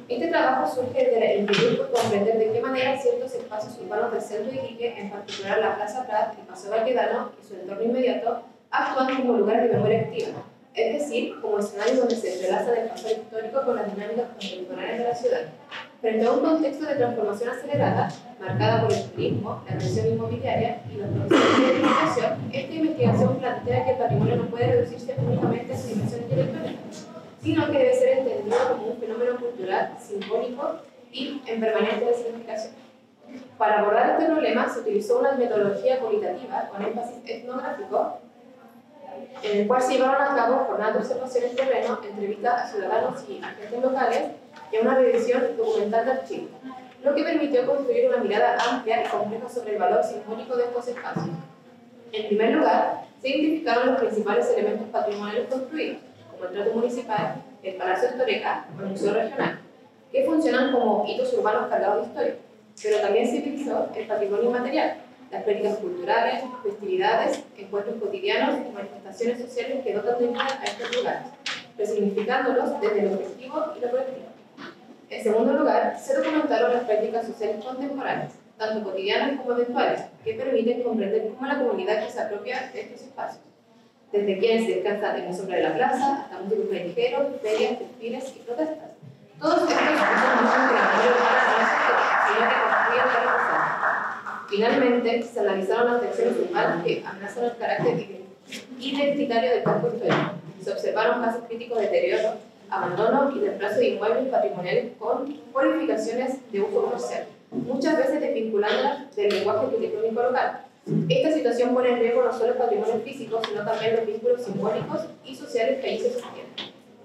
Este trabajo surge desde el inquietud por comprender de qué manera ciertos espacios urbanos del centro de Iquique, en particular la Plaza Prat, el Paseo Baquedano y su entorno inmediato, actúan como lugares de memoria activa, es decir, como escenarios donde se entrelaza el pasado histórico con las dinámicas contemporáneas de la ciudad. Frente a un contexto de transformación acelerada, marcada por el turismo, la presión inmobiliaria y los procesos de edificación, esta investigación plantea que el patrimonio no puede reducirse únicamente a su dimensión intelectual, sino que debe ser entendido como un fenómeno cultural, simbólico y en permanente resignificación. Para abordar este problema se utilizó una metodología cualitativa con énfasis etnográfico, en el cual se llevaron a cabo jornadas de observación en terreno, entrevistas a ciudadanos y agentes locales y una revisión documental de archivos, lo que permitió construir una mirada amplia y compleja sobre el valor simbólico de estos espacios. En primer lugar, se identificaron los principales elementos patrimoniales construidos, como el Teatro Municipal, el Palacio de Toreca o el Museo Regional, que funcionan como hitos urbanos cargados de historia, pero también se utilizó el patrimonio inmaterial, las prácticas culturales, festividades, encuentros cotidianos y manifestaciones sociales que dotan de vida a estos lugares, resignificándolos desde lo objetivo y lo colectivo. En segundo lugar, se documentaron las prácticas sociales contemporáneas, tanto cotidianas como eventuales, que permiten comprender cómo la comunidad que se apropia de estos espacios, desde quienes descansan en la sombra de la plaza, hasta músicos callejeros, ferias, desfiles y protestas. Todos estos muestran que la memoria urbana no es estética, sino que construye la representación. Finalmente, se analizaron las tensiones urbanas que amenazan el carácter identitario del campo histórico. Se observaron casos críticos de deterioro, abandono y reemplazo de inmuebles patrimoniales con modificaciones de uso comercial, muchas veces desvinculándolas del lenguaje arquitectónico local. Esta situación pone en riesgo no solo el patrimonio físico, sino también los vínculos simbólicos y sociales que allí se sostienen.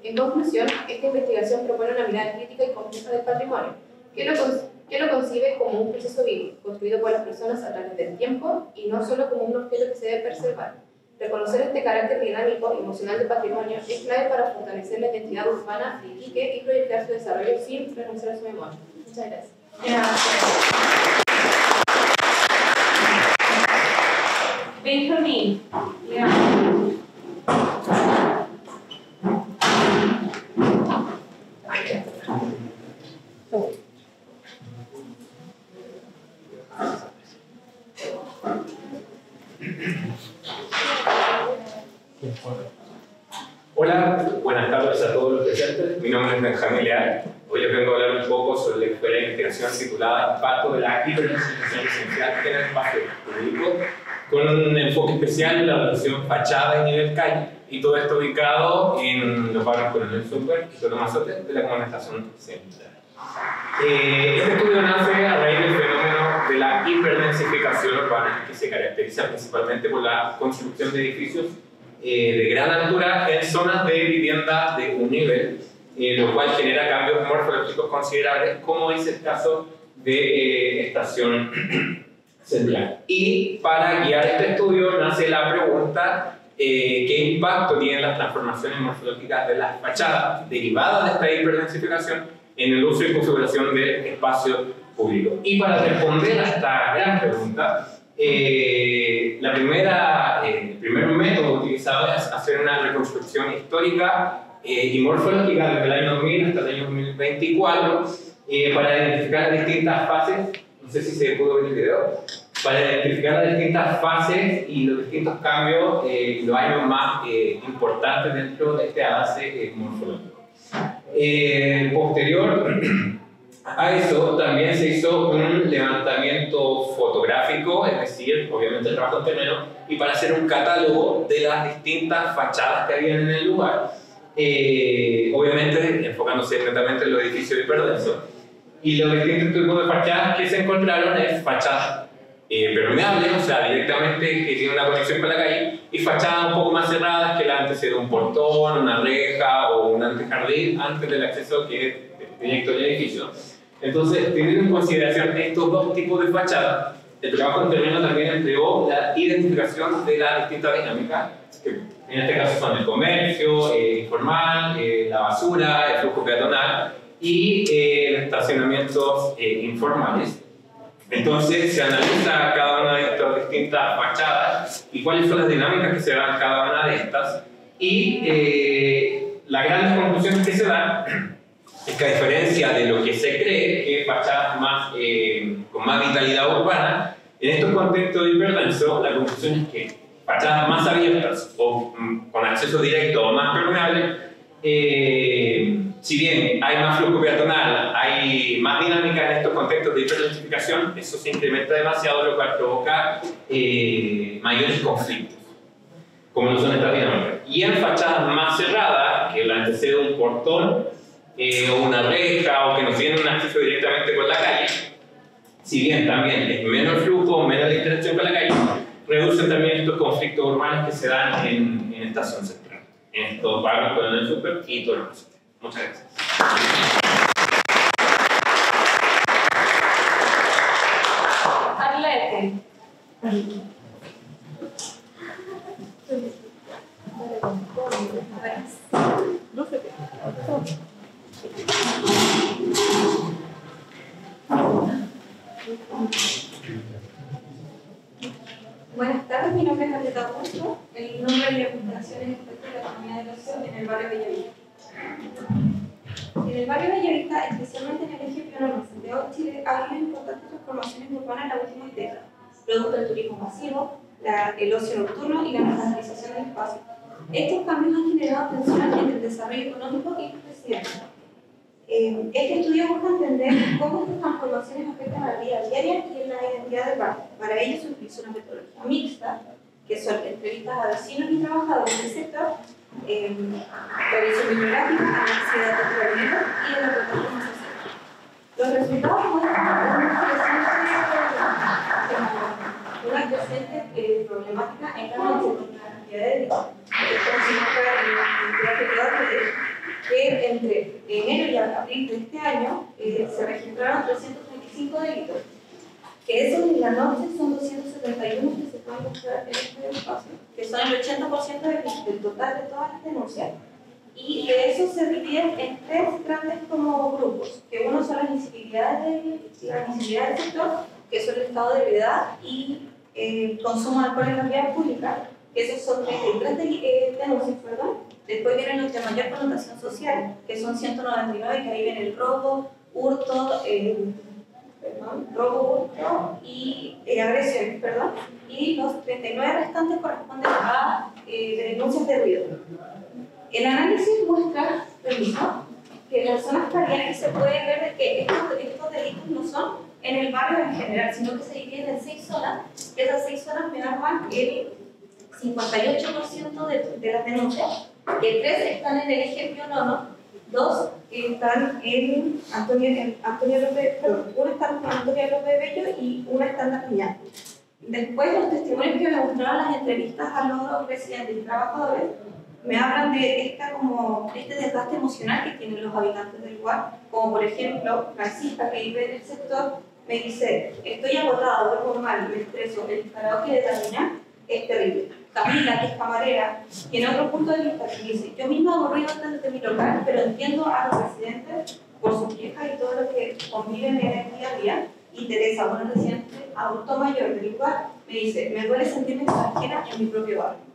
En conclusión, esta investigación propone una mirada crítica y compleja del patrimonio, que lo concibe como un proceso vivo, construido por las personas a través del tiempo y no solo como un objeto que se debe preservar. Reconocer este carácter dinámico y emocional del patrimonio es clave para fortalecer la identidad urbana de Iquique y proyectar su desarrollo sin renunciar a su memoria. Muchas gracias. Benjamín. Mi nombre es Benjamín Leal. Hoy les vengo a hablar un poco sobre la escuela de investigación titulada Impacto de la hiperdensificación residencial en el espacio público, con un enfoque especial en la relación fachada y nivel calle, y todo esto ubicado en los barrios Coronel Sucre y Totomazote de la Comuna Estación Central. Este estudio nace a raíz del fenómeno de la hiperdensificación urbana, que se caracteriza principalmente por la construcción de edificios de gran altura en zonas de vivienda de un nivel, lo cual genera cambios morfológicos considerables, como es el caso de Estación Central. Y para guiar este estudio nace la pregunta: ¿qué impacto tienen las transformaciones morfológicas de las fachadas derivadas de esta hiperdensificación en el uso y configuración del espacio público? Y para responder a esta gran pregunta, el primer método utilizado es hacer una reconstrucción histórica y morfológica desde el año 2000 hasta el año 2024 para identificar las distintas fases. No sé si se pudo ver el video. Para identificar las distintas fases y los distintos cambios, los años más importantes dentro de este avance morfológico. Posterior a eso, también se hizo un levantamiento fotográfico, es decir, obviamente el trabajo en terreno, y para hacer un catálogo de las distintas fachadas que había en el lugar, obviamente enfocándose netamente en los edificios hiperdensos. Y los distintos tipos de fachadas que se encontraron es fachadas permeables, o sea, directamente que tienen una conexión con la calle, y fachadas un poco más cerradas que la antes de un portón, una reja o un antejardín antes del acceso que es directo al edificio. Entonces, teniendo en consideración estos dos tipos de fachadas, el trabajo en terreno también empleó la identificación de las distintas dinámicas, que en este caso son el comercio informal, la basura, el flujo peatonal y los estacionamientos informales. Entonces se analiza cada una de estas distintas fachadas y cuáles son las dinámicas que se dan en cada una de estas, y las grandes conclusiones que se dan es que, a diferencia de lo que se cree que fachadas más, con más vitalidad urbana, en estos contextos hiperdensos la conclusión es que fachadas más abiertas o con acceso directo o más permeable, si bien hay más flujo peatonal, hay más dinámica en estos contextos de hiperdensificación, eso se incrementa demasiado, lo cual provoca mayores conflictos, como no son estas dinámicas. Y en fachadas más cerradas, que la antecede un portón o una reja, o que no tienen un acceso directamente con la calle, si bien también es menos flujo, menos interacción con la calle, reducen también estos conflictos urbanos que se dan en Estación Central, en estos barrios Coronel Sucre y Totomazote. Muchas gracias. Arlete. Buenas tardes, mi nombre es Arleta Augusto. El nombre de mi presentación es respecto a la economía del ocio en el barrio Bellavista. En el barrio Bellavista, especialmente en el eje Pionono, Santiago de Chile, ha habido importantes transformaciones urbanas en las últimas décadas, producto del turismo masivo, el ocio nocturno y la mercantilización del espacio. Estos cambios han generado tensiones entre el desarrollo económico y la residencia. Este estudio busca entender cómo estas transformaciones afectan a la vida diaria y en la identidad del barrio. Para ello se utiliza una metodología mixta, que son entrevistas a vecinos y trabajadores del sector, revisión bibliográfica, análisis de datos provenientes y de la plataforma social. Los resultados muestran una creciente problemática en la noche con la cantidad de delitos. Como se muestra en el gráfico que entre enero y abril de este año se registraron 335 delitos, que esos en la noche son 271 que se pueden mostrar en este espacio, que son el 80% del total de todas las denuncias, y de esos se dividen en tres grandes como grupos, que uno son las incivilidades del sector, que son el estado de ebriedad y consumo de alcohol en la vía pública, que esos son 33 denuncias, perdón. Después vienen los de mayor connotación social, que son 199, que ahí viene el robo, hurto, hurto y agresión, perdón. Y los 39 restantes corresponden a denuncias de ruido. El análisis muestra lo mismo, que en las zonas pariales se puede ver de que estos delitos no son en el barrio en general, sino que se dividen en 6 zonas, y esas 6 zonas me arman el 58% de las denuncias, que 3 están en el eje Pío IX, 2 están en Antonio López, perdón, una está en Antonio López Bello y una está en La Piña. Después, los testimonios que me mostraron las entrevistas a los residentes y trabajadores me hablan de este desgaste emocional que tienen los habitantes del lugar, como por ejemplo, Francisca, que vive en el sector, me dice: estoy agotada, duermo mal, me estreso, el karaoke de Tamiña es terrible. Camila, que es camarera, tiene otro punto de vista que dice: yo misma hago ruido desde mi local, pero entiendo a los residentes por sus quejas y todo lo que conviven en el día a día. Y Teresa, una residente adulto mayor del lugar, me dice: me duele sentirme extranjera en mi propio barrio.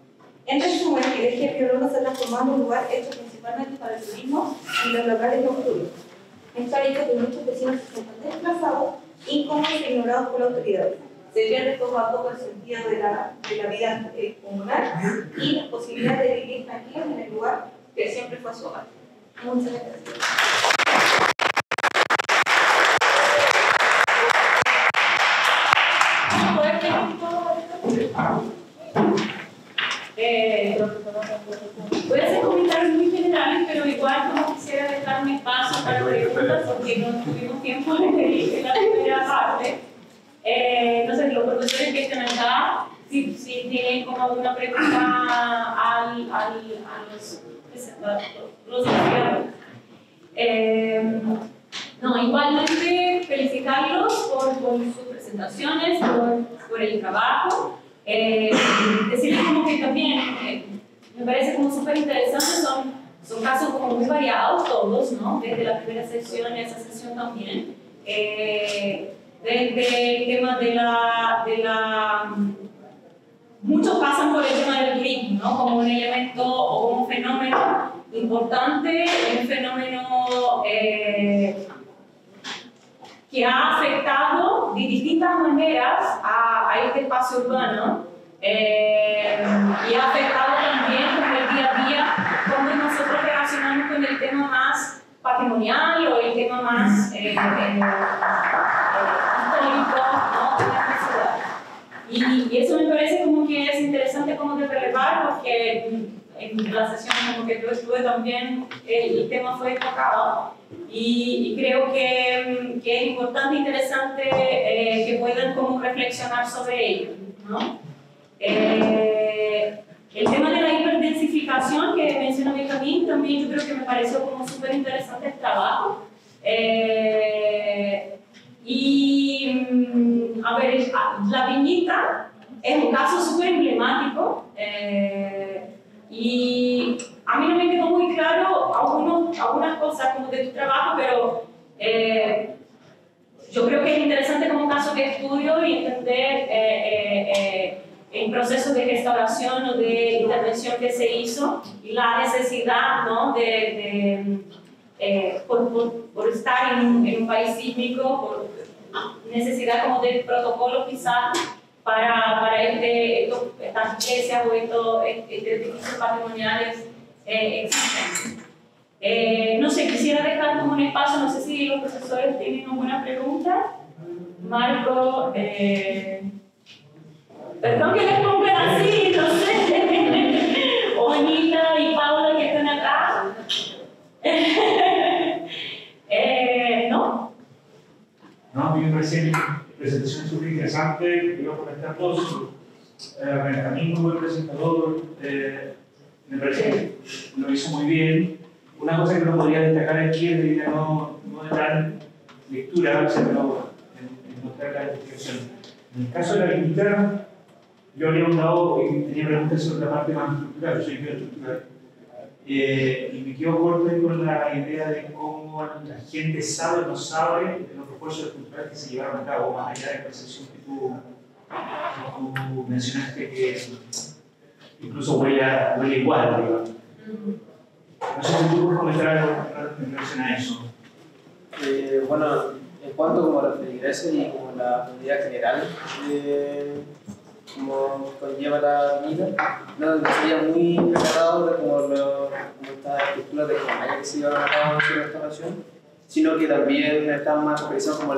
En resumen, el eje Pío IX se ha transformado en un lugar hecho principalmente para el turismo y los locales nocturnos. Esto ha hecho que muchos vecinos se sientan desplazados, incómodos e ignorados por la autoridad. Se pierde poco a poco el sentido de la vida comunal y las posibilidades de vivir tranquilos en el lugar que siempre fue su hogar. Muchas gracias. Voy a hacer comentarios muy generales, pero igual como quisiera dejar un espacio para preguntas porque no tuvimos tiempo en la primera parte. No sé, los profesores que están acá, si tienen como alguna pregunta a los investigadores. No, igualmente felicitarlos por sus presentaciones, por el trabajo. Decirles como que también me parece como súper interesante, son casos como muy variados todos, ¿no? Desde la primera sesión y esa sesión también. Desde el tema muchos pasan por el tema del turismo, ¿no? Como un elemento o un fenómeno importante, un fenómeno que ha afectado de distintas maneras a este espacio urbano y ha afectado también con el día a día cómo nosotros relacionamos con el tema más patrimonial o el tema más histórico, ¿no? De nuestra ciudad. Y eso me parece como que es interesante como de relevar porque en la sesión como que yo estuve también, el tema fue tocado y creo que es importante e interesante que puedan como reflexionar sobre ello, ¿no? El tema de la hiperdensificación que menciona Benjamín también yo creo que me pareció como súper interesante el trabajo. A ver, La Viñita es un caso súper emblemático y a mí no me quedó muy claro algunas cosas como de tu trabajo, pero yo creo que es interesante como caso de estudio y entender el proceso de restauración o de intervención que se hizo y la necesidad, ¿no? por estar en un país sísmico, por necesidad como de protocolo quizás para estas iglesias o estos edificios patrimoniales existentes. No sé, quisiera dejar como un espacio, no sé si los profesores tienen alguna pregunta. Marco, perdón que les pongan así, no sé. O Anita y Paula que están acá. ¿No? No, a mí me parece una presentación súper interesante. Iba a comentar todo su Benjamín, muy buen presentador. Me parece que lo hizo muy bien. Una cosa que no podría destacar aquí es de no de dar lectura, sino en mostrar la descripción. En el caso de La Viñita, yo había ahondado y tenía preguntas sobre la parte más estructural, yo soy bioestructural. Y me quedo corto con la idea de cómo la gente sabe o no sabe de los esfuerzos culturales que se llevaron a cabo, más allá de la percepción que tú mencionaste, que incluso huele igual, digamos. No sé si tú puedes comentar algo en relación a eso. Bueno, en cuanto como a las feligreses y como la comunidad general, como conlleva La Viñita, no sería muy preparado de como está estas estructuras de Jamaica que se llevan a cabo en su restauración, sino que también están más focalizados como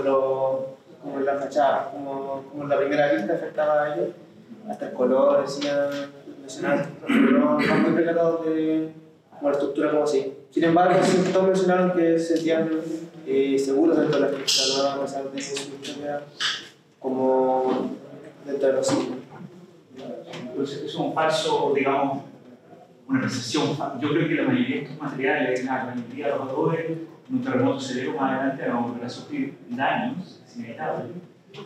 en la fachada, como en la primera vista afectaba a ellos, hasta el color, decían, mencionaban, pero no están muy percatados de la estructura como así. Sin embargo, sí, todos mencionaron que se sentían seguros dentro de la estructura, no a pesar de su historia como dentro de los siglos. Entonces, eso es un falso, digamos, una percepción. Yo creo que la mayoría de estos materiales, la mayoría de los adobes, en un terremoto severo más adelante van a sufrir daños, es inevitable.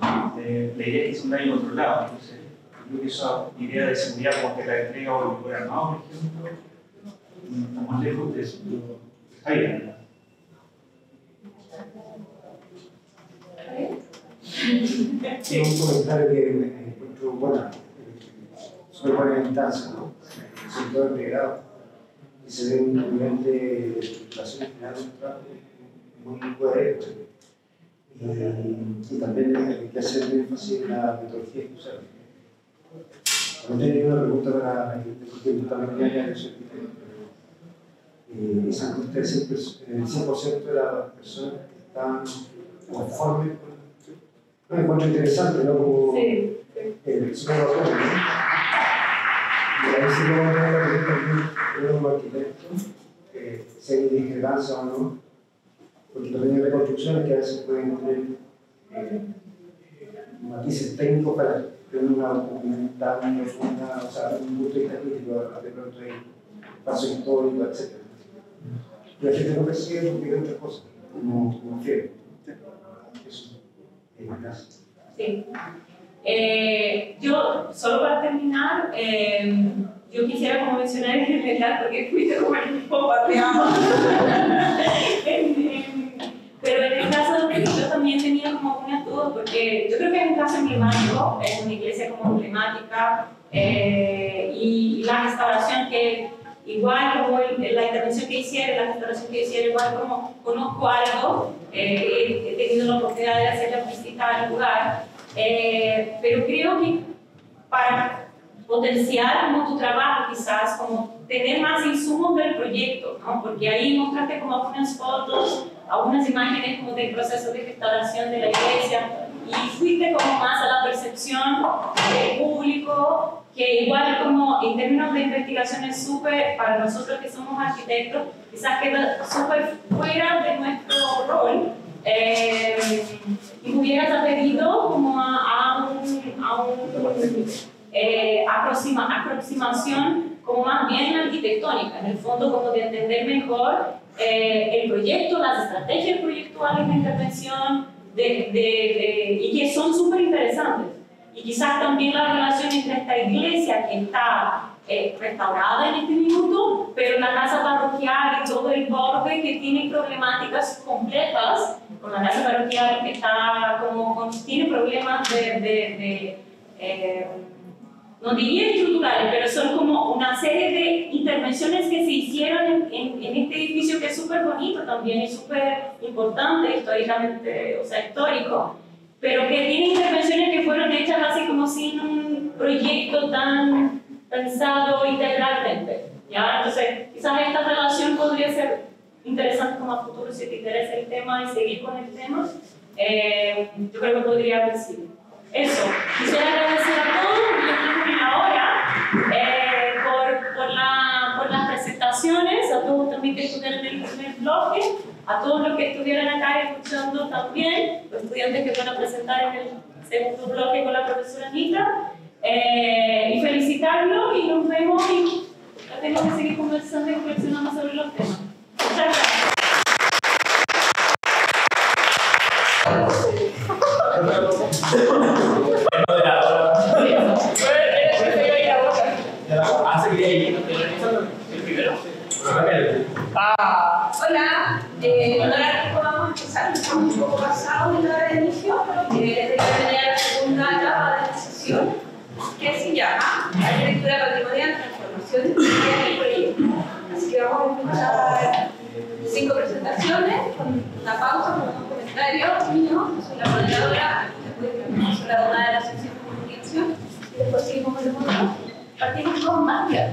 La idea es que es un daño controlado. Entonces, creo que esa idea de seguridad como que la entrega o el armado, por ejemplo, no estamos lejos de eso. Está bien. Un comentario que me encuentro bueno, sobre buena instancia, ¿no? El sector integrado, y se ve un nivel de relación final muy coherente. Y también hay que hacer énfasis en la metodología que usar. También tenía una pregunta para el también ya ese esa encuesta el 100% de las personas que están conformes con. Me encuentro interesante, ¿no? Como el psicólogo, ¿no? Y ahí sí vamos a tener la pregunta como arquitecto, si hay discrepancia o no, porque también hay reconstrucciones que a veces pueden tener matices técnicos para tener una opinión tan profunda, o sea, un punto de vista crítico, de pronto hay paso histórico, etc. Y la gente no percibe porque hay otras cosas, como fiel. Eso. Sí. Yo, solo para terminar, yo quisiera como mencionar en general, porque fuiste como el mismo pateado. Pero en el caso de yo también tenía como algunas dudas, porque yo creo que es un caso emblemático, es una iglesia como emblemática, y la restauración que igual como la intervención que hicieron, la restauración que hicieron, igual como conozco algo, he tenido la oportunidad de hacer la visita al lugar, pero creo que para potenciar como tu trabajo quizás, como tener más insumos del proyecto, ¿no? Porque ahí mostraste como algunas fotos, algunas imágenes como del proceso de restauración de la iglesia y fuiste como más a la percepción del público, que igual como en términos de investigación es súper, para nosotros que somos arquitectos, quizás queda súper fuera de nuestro rol. Y me hubieras pedido como a aproximación como más bien arquitectónica, en el fondo como de entender mejor el proyecto, las estrategias proyectuales de intervención y que son súper interesantes. Y quizás también la relación entre esta iglesia que está restaurada en este minuto, pero la casa parroquial y todo el borde que tiene problemáticas complejas, con la casa parroquial que está tiene problemas no diría estructurales, pero son como una serie de intervenciones que se hicieron en este edificio que es súper bonito también y súper importante históricamente, o sea, histórico, pero que tiene intervenciones que fueron hechas así como sin un proyecto tan pensado integralmente, ¿ya? Entonces, quizás esta relación podría ser interesante como a futuro si te interesa el tema y seguir con el tema. Yo creo que podría haber sido. Eso, quisiera agradecer a todos los que están en la hora por las presentaciones, a todos también que estuvieron en el primer bloque, a todos los que estuvieron acá escuchando también, los estudiantes que van a presentar en el segundo bloque con la profesora Anita, y felicitarlos y nos vemos y ya tenemos que seguir conversando y reflexionando sobre los temas. Muchas gracias. Hola, ahora vamos a empezar, estamos un poco pasados de la hora de inicio, desde que venía la segunda etapa de la sesión, que se llama Arquitectura Patrimonial, Transformación de y Proyecto. Así que vamos a escuchar 5 presentaciones, con una pausa, con unos comentarios míos. Soy la moderadora, soy la dona de la sección de comunicación, y después seguimos con el otro. Partimos con Matías.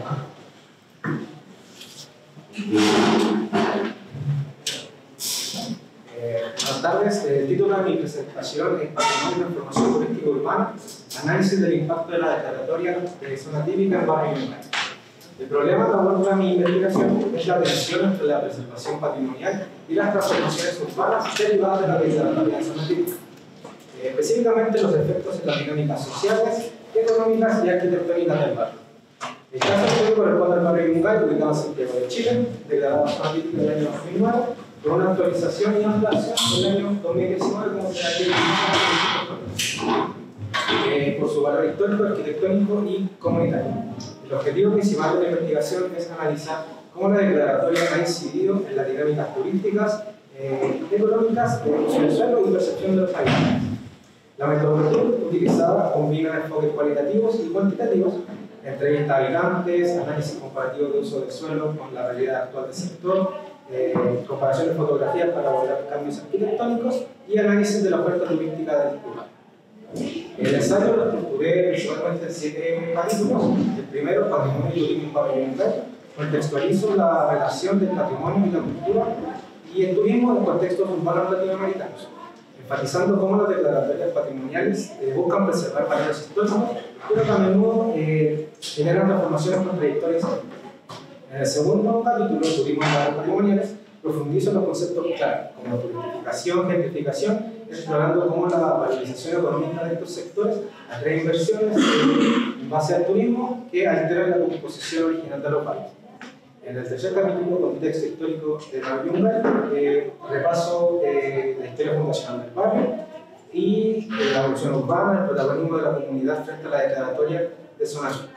Buenas tardes, el título de mi presentación es Patrimonio y Transformación Turística Urbana, análisis del impacto de la declaratoria de zona típica en barrio Yungay. El problema que aborda mi investigación es la tensión entre la preservación patrimonial y las transformaciones urbanas derivadas de la declaratoria de zona típica. Específicamente los efectos en las dinámicas sociales, económicas y arquitectónicas del barrio. El caso estudio corresponde al barrio Yungay, ubicado en Santiago de Chile, declarado zona típica del año 2009, con una actualización y ampliación del año 2019 como se por su valor histórico, arquitectónico y comunitario. El objetivo principal de la investigación es analizar cómo la declaratoria ha incidido en las dinámicas turísticas, económicas, de uso del suelo y percepción de los habitantes. La metodología utilizada combina enfoques cualitativos y cuantitativos, entrevistas a habitantes, análisis comparativo de uso del suelo con la realidad actual del sector, comparación de fotografías para abordar cambios arquitectónicos y análisis de la oferta turística del lugar. El ensayo lo estructuré principalmente en 7 capítulos. El primero, Patrimonio y Turismo en Barrio Yungay, contextualizo la relación del patrimonio y la cultura y el turismo en contextos urbanos latinoamericanos, enfatizando cómo las declaratorias patrimoniales buscan preservar valores históricos, pero que a menudo generan transformaciones contradictorias. En el segundo capítulo, Turismo en Barrios Patrimoniales, profundizo en los conceptos clave, como turistificación, gentrificación, explorando cómo la valorización económica de estos sectores atrae inversiones en base al turismo que alteran la composición original de los barrios. En el tercer capítulo, Contexto Histórico de Barrio Yungay, repaso la historia fundacional del barrio y la evolución urbana, el protagonismo de la comunidad frente a la declaratoria de zona sur.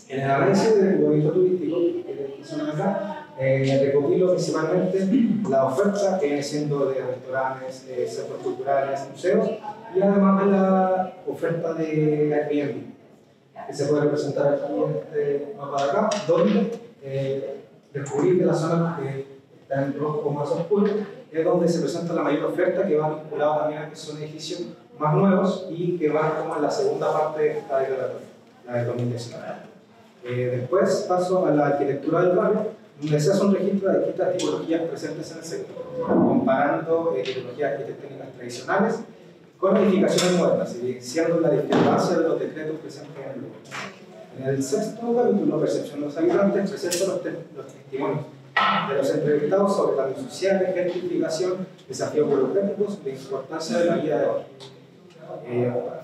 En el análisis del movimiento turístico, que son acá, recopilo principalmente la oferta que viene siendo de restaurantes, centros culturales, museos y además de la oferta de Airbnb, que se puede representar aquí en este mapa de acá, donde descubrí que la zona que está en rojo más oscuro es donde se presenta la mayor oferta, que va vinculada también a que son edificios más nuevos y que van como en la segunda parte de esta declaratoria, la de 2019. Después paso a la arquitectura del barrio, donde se hace un registro de distintas tipologías presentes en el sector, comparando tipologías arquitectónicas tradicionales con edificaciones modernas, evidenciando la discrepancia de los decretos presentes en el lugar. En el sexto capítulo, Percepción de los habitantes, presento los testimonios de los entrevistados sobre cambios sociales, gentrificación, desafíos burocráticos, la importancia de la vida de hoy.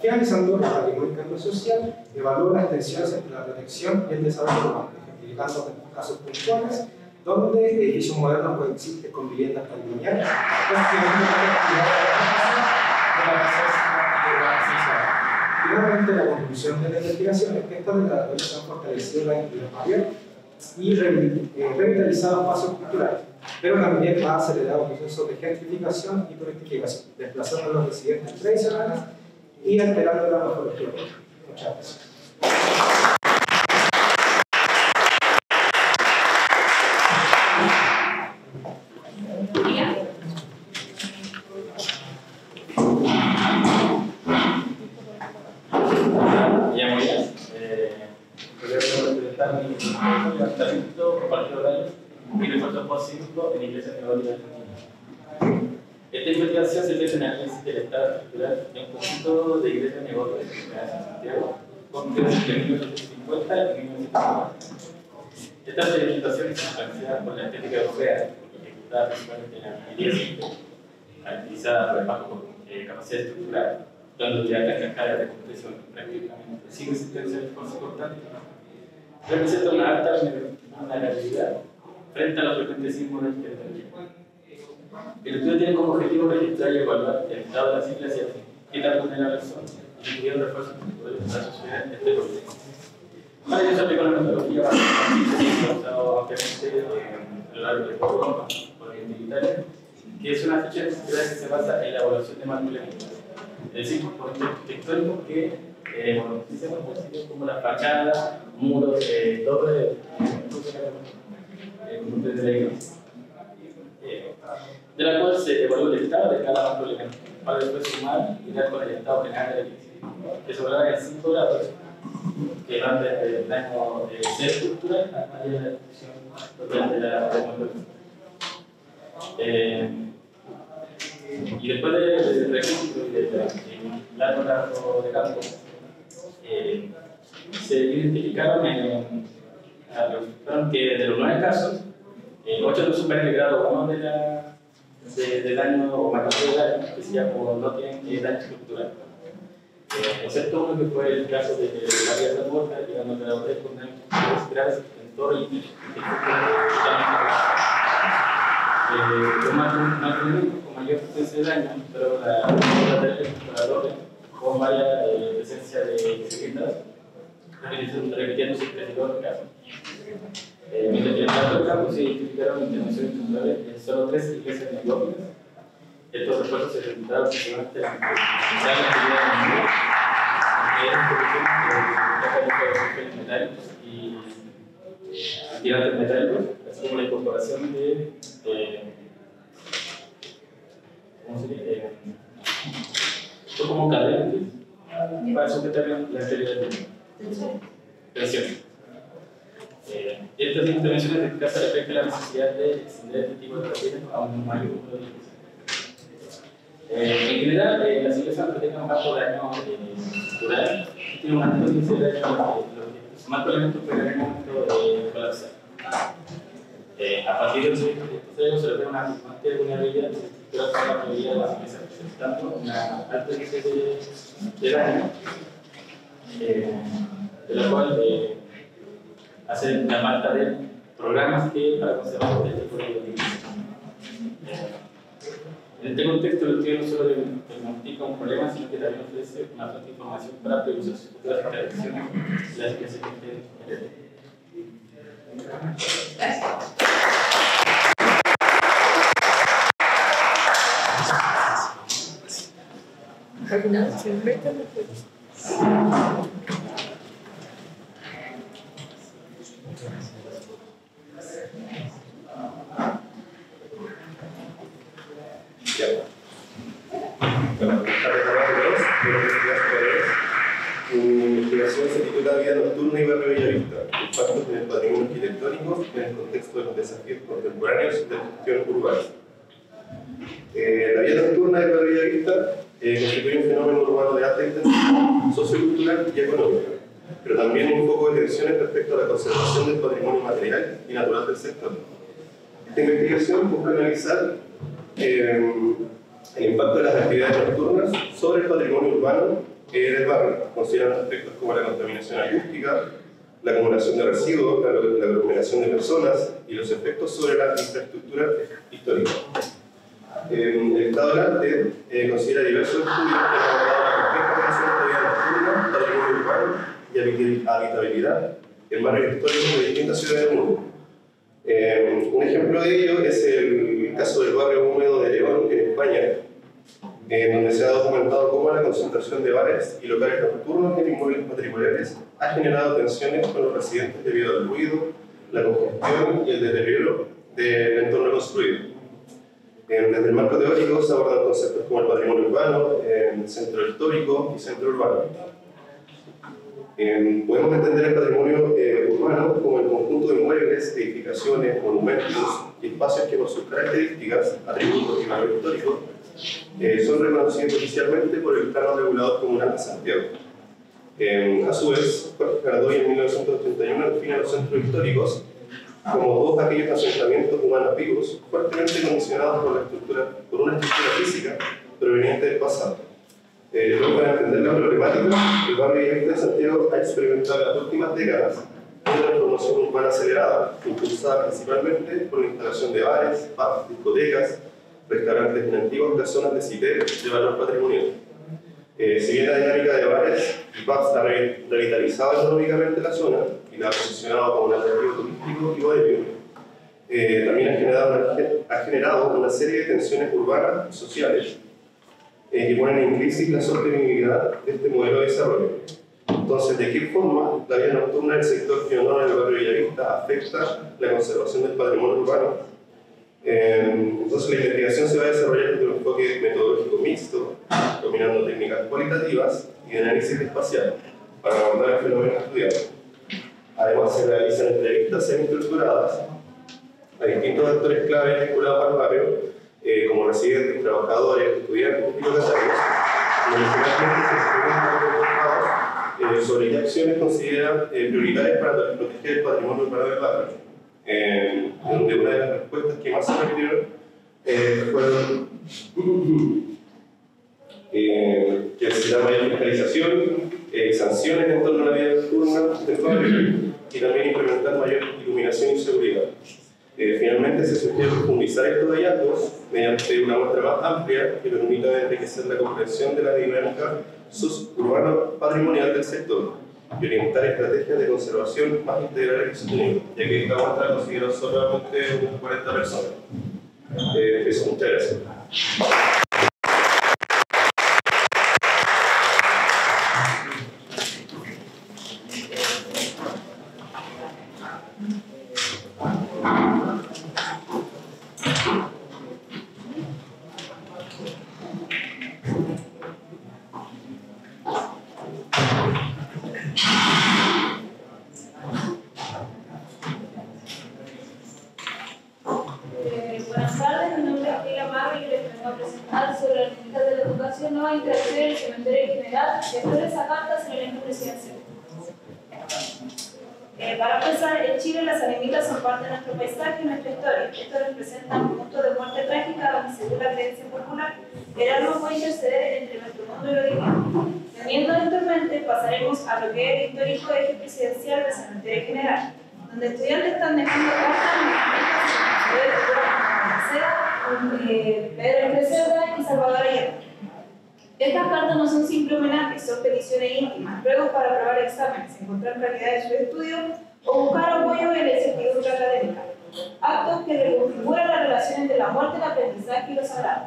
Finalizando, el patrimonio y cambio social evalúa las tensiones entre la protección y el desarrollo urbano, ejemplificando casos puntuales donde edificios modernos coexisten con viviendas patrimoniales, cuestionando la actividad de la presencia. Finalmente, la conclusión de la investigación es que estas declaratorias han fortalecido la identidad barrial y revitalizado espacios culturales, pero también ha acelerado procesos de gentrificación y turistificación, desplazando a los residentes tradicionales y alterando la morfología. Muchas gracias. En Iglesia Católica Argentina. Esta investigación se centra en el análisis del estado estructural de un conjunto de iglesias de negocios de Santiago, con creación de 1850 y 1950. Estas segmentaciones influenciadas por la estética europea, ejecutada principalmente en la ingeniería caracterizada por el bajo capacidad estructural, donde ya las cascadas de compresión prácticamente sin existencia de esfuerzo constante, representa una alta vulnerabilidad frente a los frecuentes símbolos de territorio. El estudio tiene como objetivo registrar y evaluar el estado de las iglesias y tan vulnerables son, incluyendo el refuerzo de la sociedad en este contexto. Para ello se aplica una metodología basada ampliamente a lo largo de Europa por digitales, que es una ficha estructural que se basa en la evaluación de más elementos, es decir, por arquitectónicos que dicen como la fachada, muros, todo de la iglesia, de la cual se evalúa el estado de cada elemento, para después sumar y dar con el estado general de la iglesia, que se valora en 5 grados, que van desde el plano de ser estructural hasta la definición totalmente la y después del registro y del largo de campo, se identificaron que de los 9 casos, 8 no superan el grado 1 del daño o magnitud del daño, que se llama no tienen daño estructural. Excepto uno que fue el caso de la vía de Borja, llegando al grado 3 con daños graves en torre y con mayor potencia de daño, pero la torre con varias presencias de bicicletas, repitiéndose 32 casos. Mientras que en el plato del campo se identificaron intervenciones estructurales en solo 3 iglesias neogóticas. Estos refuerzos se realizaron principalmente en la actividad de metálicos y tirantes metálicos, así como la incorporación de ¿cómo se dice? Son como cadenas para sujetar la estabilidad de tensión. Estas intervenciones de casa reflejan la necesidad de extender este tipo de pacientes a un mayor número de iglesias. En general, las iglesias que tengan bajo daño estructural tienen un alto índice de daño, más probablemente pueden en el momento de colapsar. A partir de estos daños se le ve una importante vulnerabilidad estructural para la mayoría de las iglesias, presentando un alto índice de daño, de la cual hacen la falta de programas que para conservar este tipo de iglesias. En este contexto, el estudio no solo diagnostica un problema, sino que también ofrece una fuente de información para prevenir futuras interacciones de las que se quieren. Mi investigación se titula Vida nocturna y barrio Bellavista, impactos en el patrimonio arquitectónico en el contexto de los desafíos contemporáneos de gestión urbana. La vida nocturna del barrio Bellavista constituye un fenómeno urbano de alta intensidad sociocultural y económica, pero también un foco de tensiones respecto a la conservación del patrimonio material y natural del sector. Esta investigación busca analizar el impacto de las actividades nocturnas sobre el patrimonio urbano del barrio, considerando aspectos como la contaminación acústica, la acumulación de residuos, la aglomeración de personas y los efectos sobre la infraestructura histórica. El Estado del Arte considera diversos estudios que han abordado la compleja relación entre vida nocturna, patrimonio urbano y habitabilidad en barrios históricos de distintas ciudades del mundo. Un ejemplo de ello es el caso del barrio húmedo de León, en España, donde se ha documentado cómo la concentración de bares y locales nocturnos en inmuebles patrimoniales ha generado tensiones con los residentes debido al ruido, la congestión y el deterioro del entorno construido. Desde el marco teórico se abordan conceptos como el patrimonio urbano, el centro histórico y centro urbano. Podemos entender el patrimonio urbano como el conjunto de inmuebles, edificaciones, monumentos y espacios que por sus características, atributos y valor histórico son reconocidos oficialmente por el Plano Regulador Comunal de Santiago. A su vez, Jorge Gardoy en 1981 define los centros históricos como todos aquellos asentamientos humanos vivos fuertemente condicionados por una estructura física proveniente del pasado. Luego, para entender la problemática, el barrio Bellavista de Santiago ha experimentado en las últimas décadas una transformación urbana acelerada, impulsada principalmente por la instalación de bares, pubs, discotecas, restaurantes en antiguas casonas de cité de valor patrimonial. Si bien la dinámica de bares y pubs ha revitalizado económicamente la zona y la ha posicionado como un atractivo turístico y bohemio, también ha generado una serie de tensiones urbanas y sociales que ponen en crisis la sostenibilidad de este modelo de desarrollo. Entonces, ¿de qué forma la vida nocturna del sector pionero del barrio Bellavista afecta la conservación del patrimonio urbano? Entonces, la investigación se va a desarrollar desde un enfoque metodológico mixto, combinando técnicas cualitativas y de análisis espacial para abordar el fenómeno estudiado. Además, se realizan entrevistas semi-estructuradas a distintos actores claves vinculados al barrio, como residentes, trabajadores, estudiantes y locatarios, donde finalmente se exponen sobre qué acciones consideran prioritarias para proteger el patrimonio urbano del barrio. Donde una de las respuestas que más se repitieron fueron que se da mayor fiscalización, sanciones en torno a la vida nocturna del barrio y también implementar mayor iluminación y seguridad. Finalmente se sugiere profundizar estos hallazgos mediante una muestra más amplia que permita enriquecer la comprensión de la dinámica urbano-patrimonial del sector y orientar estrategias de conservación más integrales y sostenibles, ya que esta muestra consideró solamente unas 40 personas. Eso, muchas gracias. Buenas tardes, mi nombre es Keila Marro y les vengo a presentar sobre las herramientas de la educación nueva interacción del cementerio general de Flores Zapatas en el eje presidencial. Para empezar, en Chile las eremitas son parte de nuestro paisaje y nuestra historia. Esto representa un punto de muerte trágica donde, según la creencia popular, el alma puede interceder entre nuestro mundo y lo divino. Teniendo esto en mente, pasaremos a lo que es el histórico eje presidencial del cementerio general, donde estudiantes están dejando cartas Pedro Cerda y Salvador Allende. Estas cartas no son simples homenajes, son peticiones íntimas, ruegos para aprobar exámenes, encontrar calidad de su estudio o buscar apoyo en la incertidumbre académica. Actos que reconfiguran la relación entre la muerte, el aprendizaje y lo sagrado.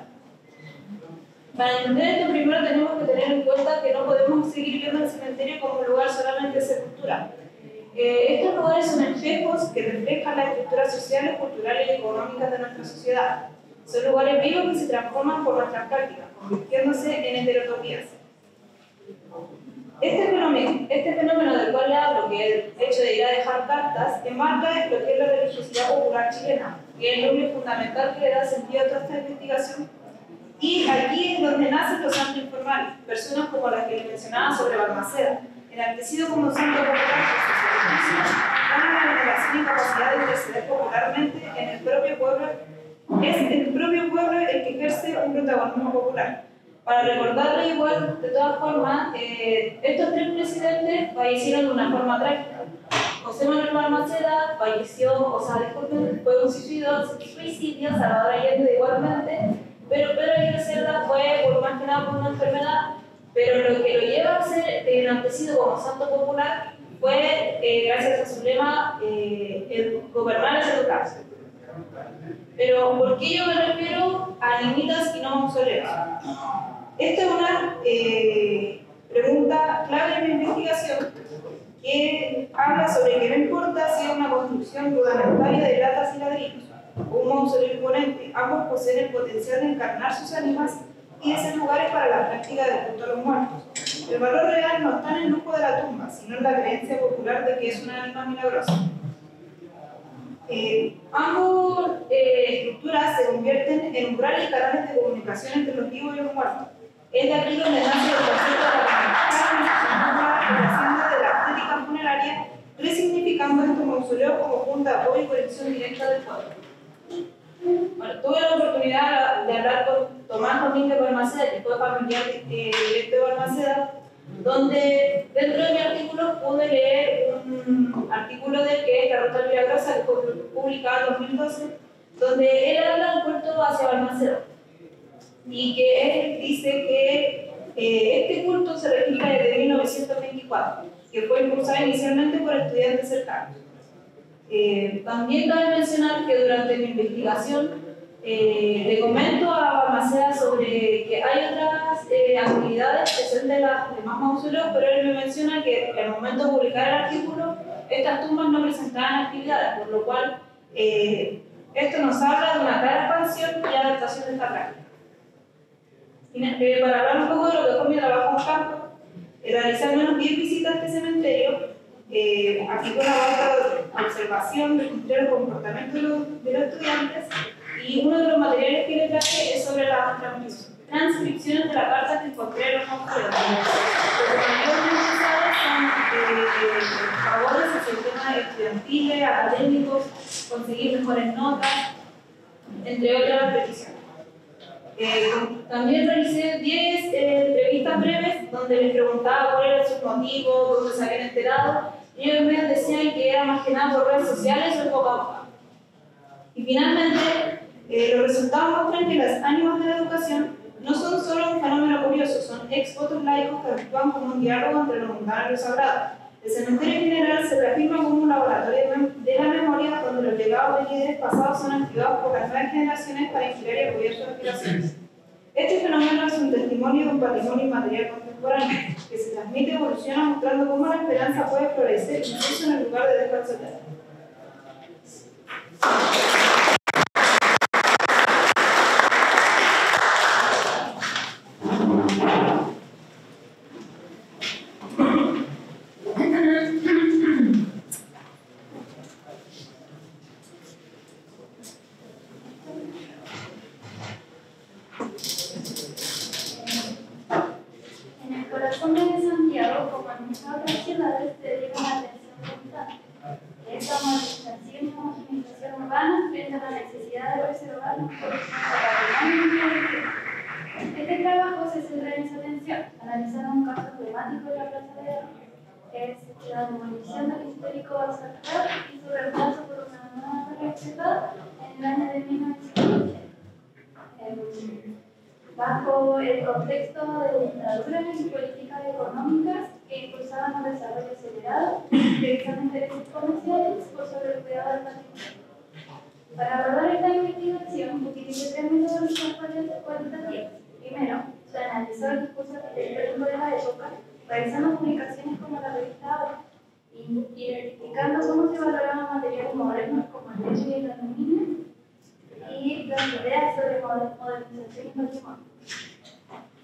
Para entender esto, primero tenemos que tener en cuenta que no podemos seguir viendo el cementerio como un lugar solamente de sepultura. Estos lugares son espejos que reflejan las estructuras sociales, culturales y económicas de nuestra sociedad. Son lugares vivos que se transforman por nuestras prácticas, convirtiéndose en heterotopías. Este fenómeno del cual le hablo, que es el hecho de ir a dejar cartas, enmarca lo que es la religiosidad popular chilena, que es el núcleo fundamental que le da sentido a toda esta investigación. Y aquí es donde nacen los santos informales, personas como las que les mencionaba sobre Balmaceda, enaltecido como un santo popular por su servicio, con una veneración y capacidad de interceder popularmente en el propio pueblo. Es el propio pueblo el que ejerce un protagonismo popular. Para recordarle igual, de todas formas, estos tres presidentes fallecieron de una forma trágica. José Manuel Balmaceda falleció, fue un suicidio, Salvador Allende igualmente, pero Pedro Aguirre Cerda fue por más que nada por una enfermedad, pero lo que lo lleva a ser enaltecido como santo popular fue, gracias a su lema, el gobernar es educarse. Pero ¿por qué yo me refiero a eremitas y no mausoleos? Esta es una pregunta clave en mi investigación que habla sobre que no importa si es una construcción rudimentaria de latas y ladrillos o un mausoleo imponente, ambos poseen el potencial de encarnar sus ánimas y de ser lugares para la práctica del culto a los muertos. El valor real no está en el lujo de la tumba, sino en la creencia popular de que es una ánima milagrosa. Ambas estructuras se convierten en umbrales y canales de comunicación entre los vivos y los muertos. Es de aquí donde nace el concepto de la relación de la estética funeraria, resignificando estos mausoleos como punto de apoyo y conexión directa del pueblo. Bueno, tuve la oportunidad de hablar con Tomás Domínguez Balmaceda, que fue familiar directo de Balmaceda, donde dentro de mi artículo pude leer un artículo de que es La Ruta Milagrosa, que fue publicado en 2012, donde él habla del culto hacia Balmaceda y que él dice que este culto se registra desde 1924, que fue impulsado inicialmente por estudiantes cercanos. También cabe mencionar que durante mi investigación le comento a Balmaceda sobre que hay otras actividades que son de las demás mausoleos, pero él me menciona que al momento de publicar el artículo, estas tumbas no presentaban actividades, por lo cual esto nos habla de una clara expansión y adaptación de esta práctica. Para hablar un poco de lo que fue mi trabajo en campo, realicé al menos 10 visitas a este cementerio, aquí con la observación, registrar el comportamiento de los estudiantes, y uno de los materiales que le traje es sobre las transcripciones de la carta que encontré en los museos. Lo que mayormente sabe son favores hacia el tema estudiantiles, académicos, conseguir mejores notas, entre otras peticiones. También realicé 10 entrevistas breves donde les preguntaba cuál era su motivo, dónde se habían enterado, y ellos me decían que era más que nada por redes sociales o el boca a boca. Y finalmente, los resultados muestran que las ánimas de la educación no son solo un fenómeno curioso, son exvotos laicos que actúan como un diálogo entre lo mundano y lo sagrado. El cementerio general se reafirma como un laboratorio de la memoria donde los legados de líderes pasados son activados por las nuevas generaciones para inspirar y apoyar sus aspiraciones. Este fenómeno es un testimonio de un patrimonio inmaterial contemporáneo que se transmite y evoluciona mostrando cómo la esperanza puede florecer incluso en el lugar de descanso eterno. Este trabajo se centra en esa atención, analizando un caso emblemático de la Plaza de Armas, que es la demolición del histórico Bazar y su reemplazo por una nueva proyectada en el año de 1980. Bajo el contexto de dictaduras y políticas económicas que impulsaban un desarrollo acelerado, priorizando intereses comerciales por sobre el cuidado del patrimonio. Para abordar esta investigación, utilicé 3 metodologías cualitativas. Primero, se analizó el discurso arquitectónico de la época, realizando publicaciones como la revista Ahora, y identificando cómo se valoraban materiales modernos como el techo y el aluminio, y las ideas sobre modernización y patrimonio.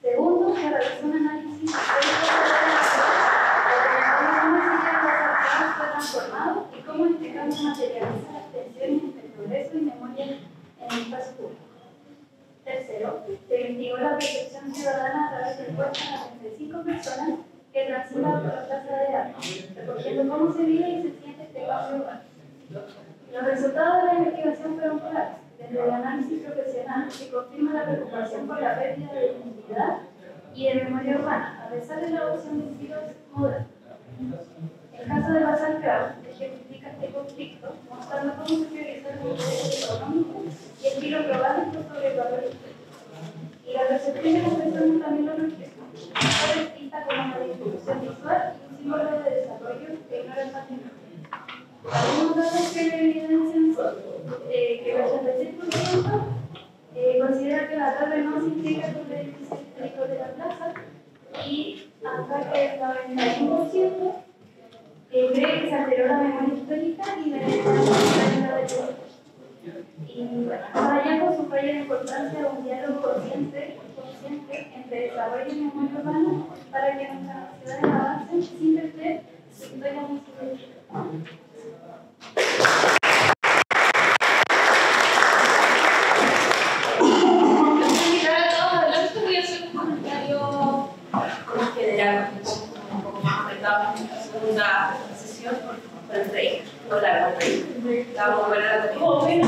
Segundo, se realizó un análisis histórico de cómo se fue transformado y cómo este cambio materializa las tensiones entre progreso y memoria en el espacio público. Tercero, se investigó la percepción ciudadana a través de encuestas a 35 personas que transitan por la Plaza de Armas, recogiendo cómo se vive y se siente este cambio urbano. Los resultados de la investigación fueron claros. Desde el análisis profesional se confirma la preocupación por la pérdida de identidad y de memoria urbana, a pesar de la adopción de estilos modernos. El caso de Bazar ejemplifica este conflicto, mostrando cómo se prioriza el interés económico y estilo global sobre el valor histórico. Y la percepción de las personas también lo refleja. Fue vista como una distribución visual y un símbolo de desarrollo que ignora el patrimonio. Algunos datos que evidencian son que el 86% considera que la torre no se integra con el edificio histórico de la plaza y hasta que el 91% cree que se alteró la memoria histórica y la identidad de todo. Y bueno, cada hallazgo subraya la importancia de un diálogo consciente entre desarrollo y memoria urbana para que nuestras ciudades avancen sin perder su historia musical. Voy a hacer un comentario como general, un poco más aumentado en la segunda sesión por el break, no largo el break. Está muy buena la comida.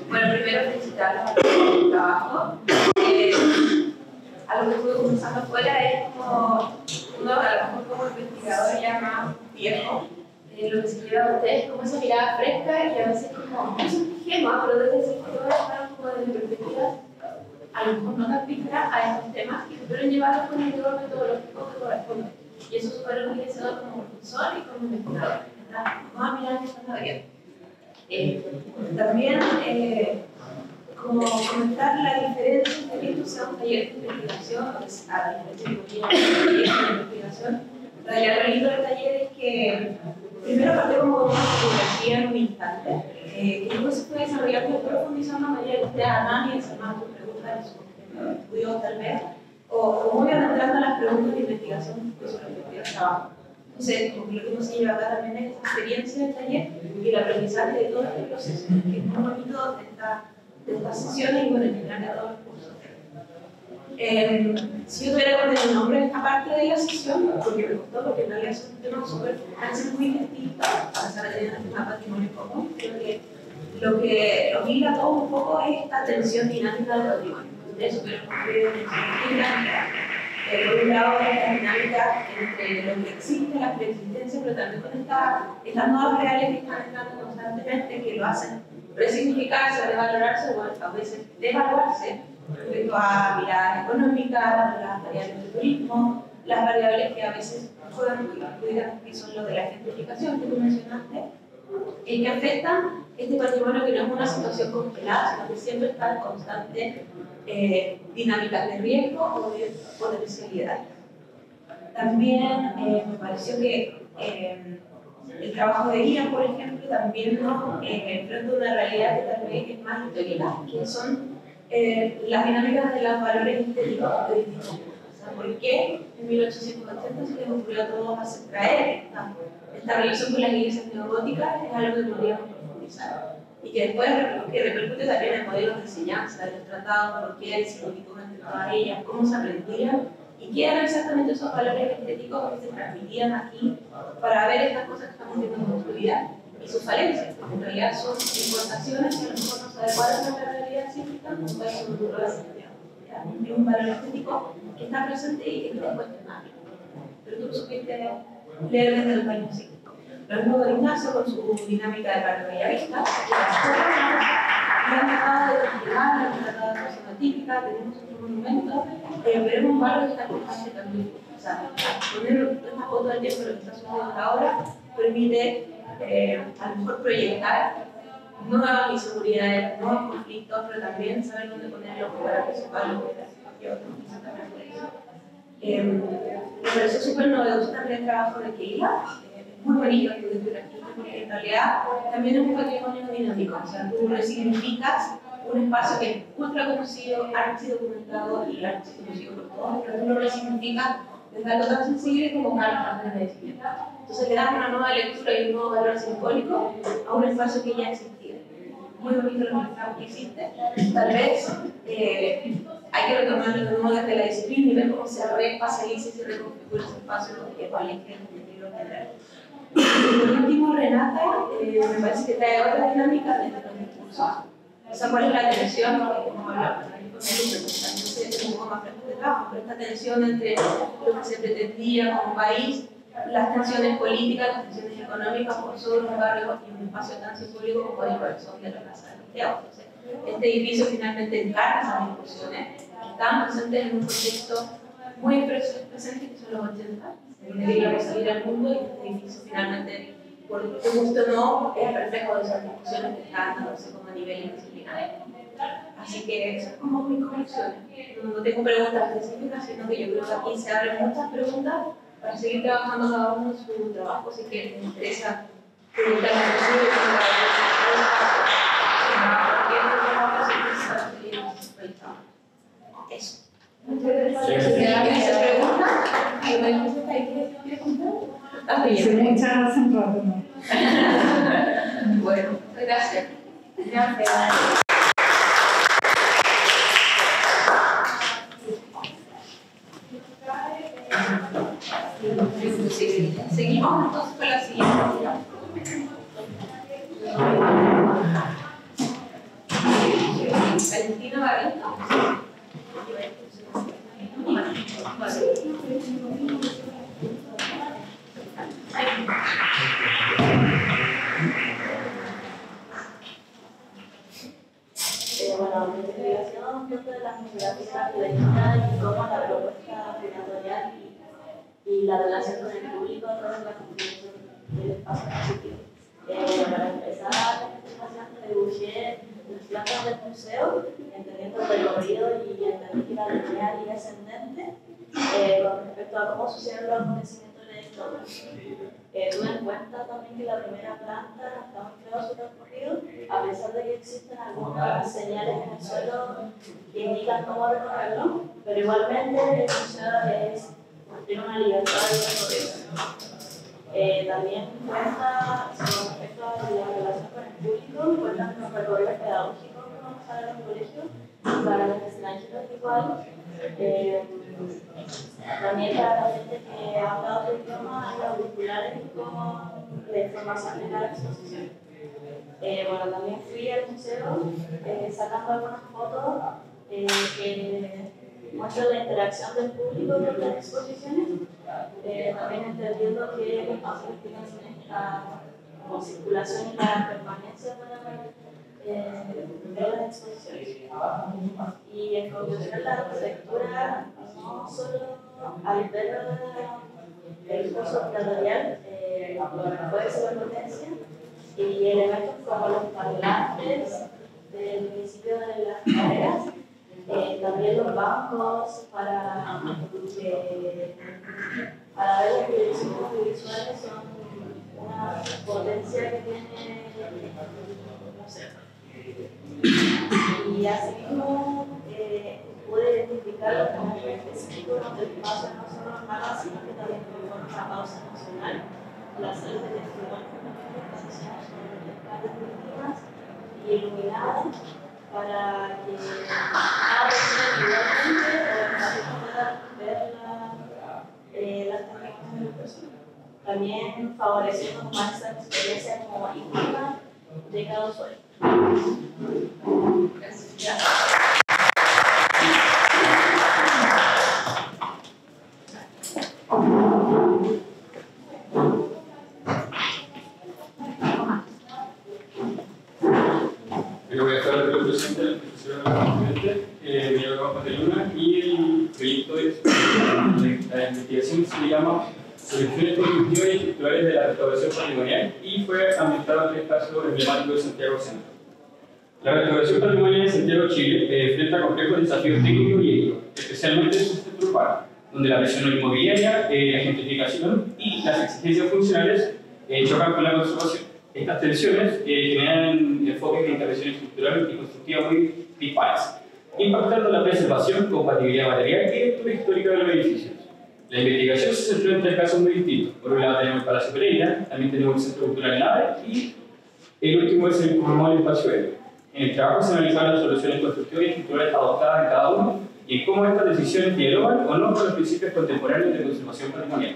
Bueno, primero felicitarlos por el trabajo. Algo que estuve conversando afuera es como uno, a lo mejor como investigador ya más viejo, lo que se lleva a ustedes como esa mirada fresca y a veces como es un esquema, pero desde ese punto de vista como desde perspectiva a lo mejor no tan fija a estos temas que supieron llevarlos con el rigor metodológico que corresponde. Y eso es súper enriquecedor como profesor y como investigador. Vamos a mirar que están bien. También como comentar la diferencia entre que esto sea un taller de investigación, a diferencia de que un taller de investigación. En realidad lo lindo del taller es que primero partió como una fotografía en un instante, que luego se fue desarrollando y profundizando a medida que ustedes hagan y desarman sus preguntas en sus estudios tal vez, o cómo iban entrando las preguntas de investigación de su respectivo trabajo. Entonces, como que lo que uno se lleva acá también es esa experiencia del taller y el aprendizaje de todo este proceso, que es muy bonito de estas sesiones y bueno, en general de todos los cursos. Si yo tuviera que poner un nombre en esta parte de la sesión, porque me gustó, porque en realidad son temas súper, parecen muy distintos, a pesar de tener un tema patrimonio común, creo que lo que los hila todo un poco es esta tensión dinámica del patrimonio. De eso quiero construir una dinámica. Por un lado, esta dinámica entre lo que existe, la preexistencia, pero también con estas nuevas reales que están entrando constantemente, que lo hacen resignificarse, revalorarse, o a veces devaluarse, respecto a miradas económicas, las variables del turismo, las variables que a veces juegan muy incluidas, que son lo de la gentrificación que tú mencionaste, y que afectan este patrimonio que no es una situación congelada, sino que siempre está en constante dinámicas de riesgo o de potencialidad. También me pareció que el trabajo de guía, por ejemplo, también nos enfrenta una realidad que tal vez es más histórica, que son las dinámicas de los valores estéticos de distintos grupos. O sea, ¿por qué en 1880 se les ocurrió a todos hacer traer esta relación con las iglesias neogóticas? Es algo que podríamos profundizar. Y que después que repercute también en modelos de enseñanza, de los tratados, por qué el similitud entre todas ellas, cómo se aprendían y qué eran exactamente esos valores estéticos que se transmitían aquí para ver estas cosas que estamos viendo construidas y sus falencias, porque en realidad son importaciones que a lo mejor no se adecuadas a la realidad científica, como puede ser un valor estético. Es un valor estético que está presente y que es cuestionable. Pero tú supiste leer desde el país científico. Lo mismo de Ignacio con su dinámica de Carlos Bellavista, que han tratado de transformar, han tratado de hacer una típica, tenemos otro monumento, pero es un barrio que está constante también. O sea, poner una foto del tiempo de lo que está sucediendo ahora permite a lo mejor proyectar nuevas inseguridades, nuevos conflictos, pero también saber dónde ponerlos para resolverlos. Me pareció súper novedoso también el trabajo de Keila. Muy bonito el estudio de artista, porque en realidad también es un patrimonio dinámico. O sea, tú resignificas un espacio que es ultra conocido, archidocumentado y archiconocido por todos, pero tú lo resignificas desde algo tan sensible como cartas de merecimiento. Entonces le das una nueva lectura y un nuevo valor simbólico a un espacio que ya existía. Muy bonito lo que existe. Tal vez hay que retomarlo de nuevo desde la disciplina y ver cómo se repasaliza y se reconfigura ese espacio que vale que es el libro general. Por último, Renata, me parece que trae otra dinámica desde los discursos. O sea, ¿cuál es la tensión? Como hablaba, entonces es un poco más fresco de trabajo, pero esta tensión entre lo que se pretendía como país, las tensiones políticas, las tensiones económicas por sobre un barrio y un espacio tan simbólico como el corazón de la Plaza de Santiago. Entonces, este edificio finalmente encarna esas discusiones que están presentes en un contexto muy presente, que son los 80, donde queríamos salir al mundo y este edificio finalmente, por lo que gusto o no, es reflejo de esas discusiones que están dándose como a nivel interdisciplinario. Así que eso es como mis conclusiones. No tengo preguntas específicas, sino que yo creo que aquí se abren muchas preguntas para seguir trabajando cada uno en su trabajo, así que les interesa preguntar a nosotros eso. ¿Quieres preguntas? ¿Quieres contar? Muchas gracias, ¿no? Bueno, gracias. Gracias. Seguimos entonces con la siguiente. Valentina Barreto. Bueno, mi investigación trata de las geografías identidad y cómo la propuesta curatorial y la relación con el público a través de la construcción del espacio positivo. Para empezar, la investigación dibujé las plantas del museo, entendiendo el recorrido y entendí la lineal y ascendente con respecto a cómo suceden los acontecimientos en el historia. Tuve en cuenta también que la primera planta está muy claro su recorrido, a pesar de que existen algunas señales en el suelo que indican cómo recorrerlo, pero igualmente el museo tiene una libertad de recorrido. También cuenta, con respecto a la relación con el público, cuenta con recorridos pedagógicos para los colegios, para los extranjeros igual. También para la gente que habla otro idioma, hay auriculares con la información de cada exposición. Bueno, también fui al museo sacando algunas fotos que muestran la interacción del público con las exposiciones. También entendiendo que los pasos tienen como circulación y la permanencia para ver las exposiciones. Y en conclusión, la arquitectura no solo al ver el curso curatorial puede ser potencia, y elementos como los parlantes del principio de las carreras, también los bancos para ver las proyecciones audiovisuales son una potencia que tiene, no sé. Y asimismo pude identificar como específico donde el espacio no solo es nada, sino que también conforma una pausa emocional, las salas de testimonio y iluminadas para que cada persona individualmente o el paciente pueda ver las testimonios de la persona. También favoreciendo más esa experiencia como íntima de cada usuario. Gracias. Yo voy a estar el presidente del profesor Presidente, Miguel Campos de Luna, y el proyecto de la investigación se llama Soluciones Constructivas y Estructurales de la Restauración Patrimonial y fue ambientado en el espacio emblemático de Santiago Centro. La restauración patrimonial en Santiago, Chile, enfrenta complejos desafíos técnicos y éticos, especialmente en su sector urbano, donde la presión inmobiliaria, la gentrificación y las exigencias funcionales chocan con la conservación. Estas tensiones generan enfoques de intervención estructural y constructiva muy dispares, impactando la preservación, compatibilidad material y lectura histórica de los edificios. La investigación se centró en tres casos muy distintos. Por un lado tenemos el Palacio Pereira, también tenemos el Centro Cultural Nave y el último es el Comunal Espacio Verde. En el trabajo se analizaron las soluciones constructivas y estructurales adoptadas en cada uno y en cómo estas decisiones dialogan o no con los principios contemporáneos de conservación patrimonial.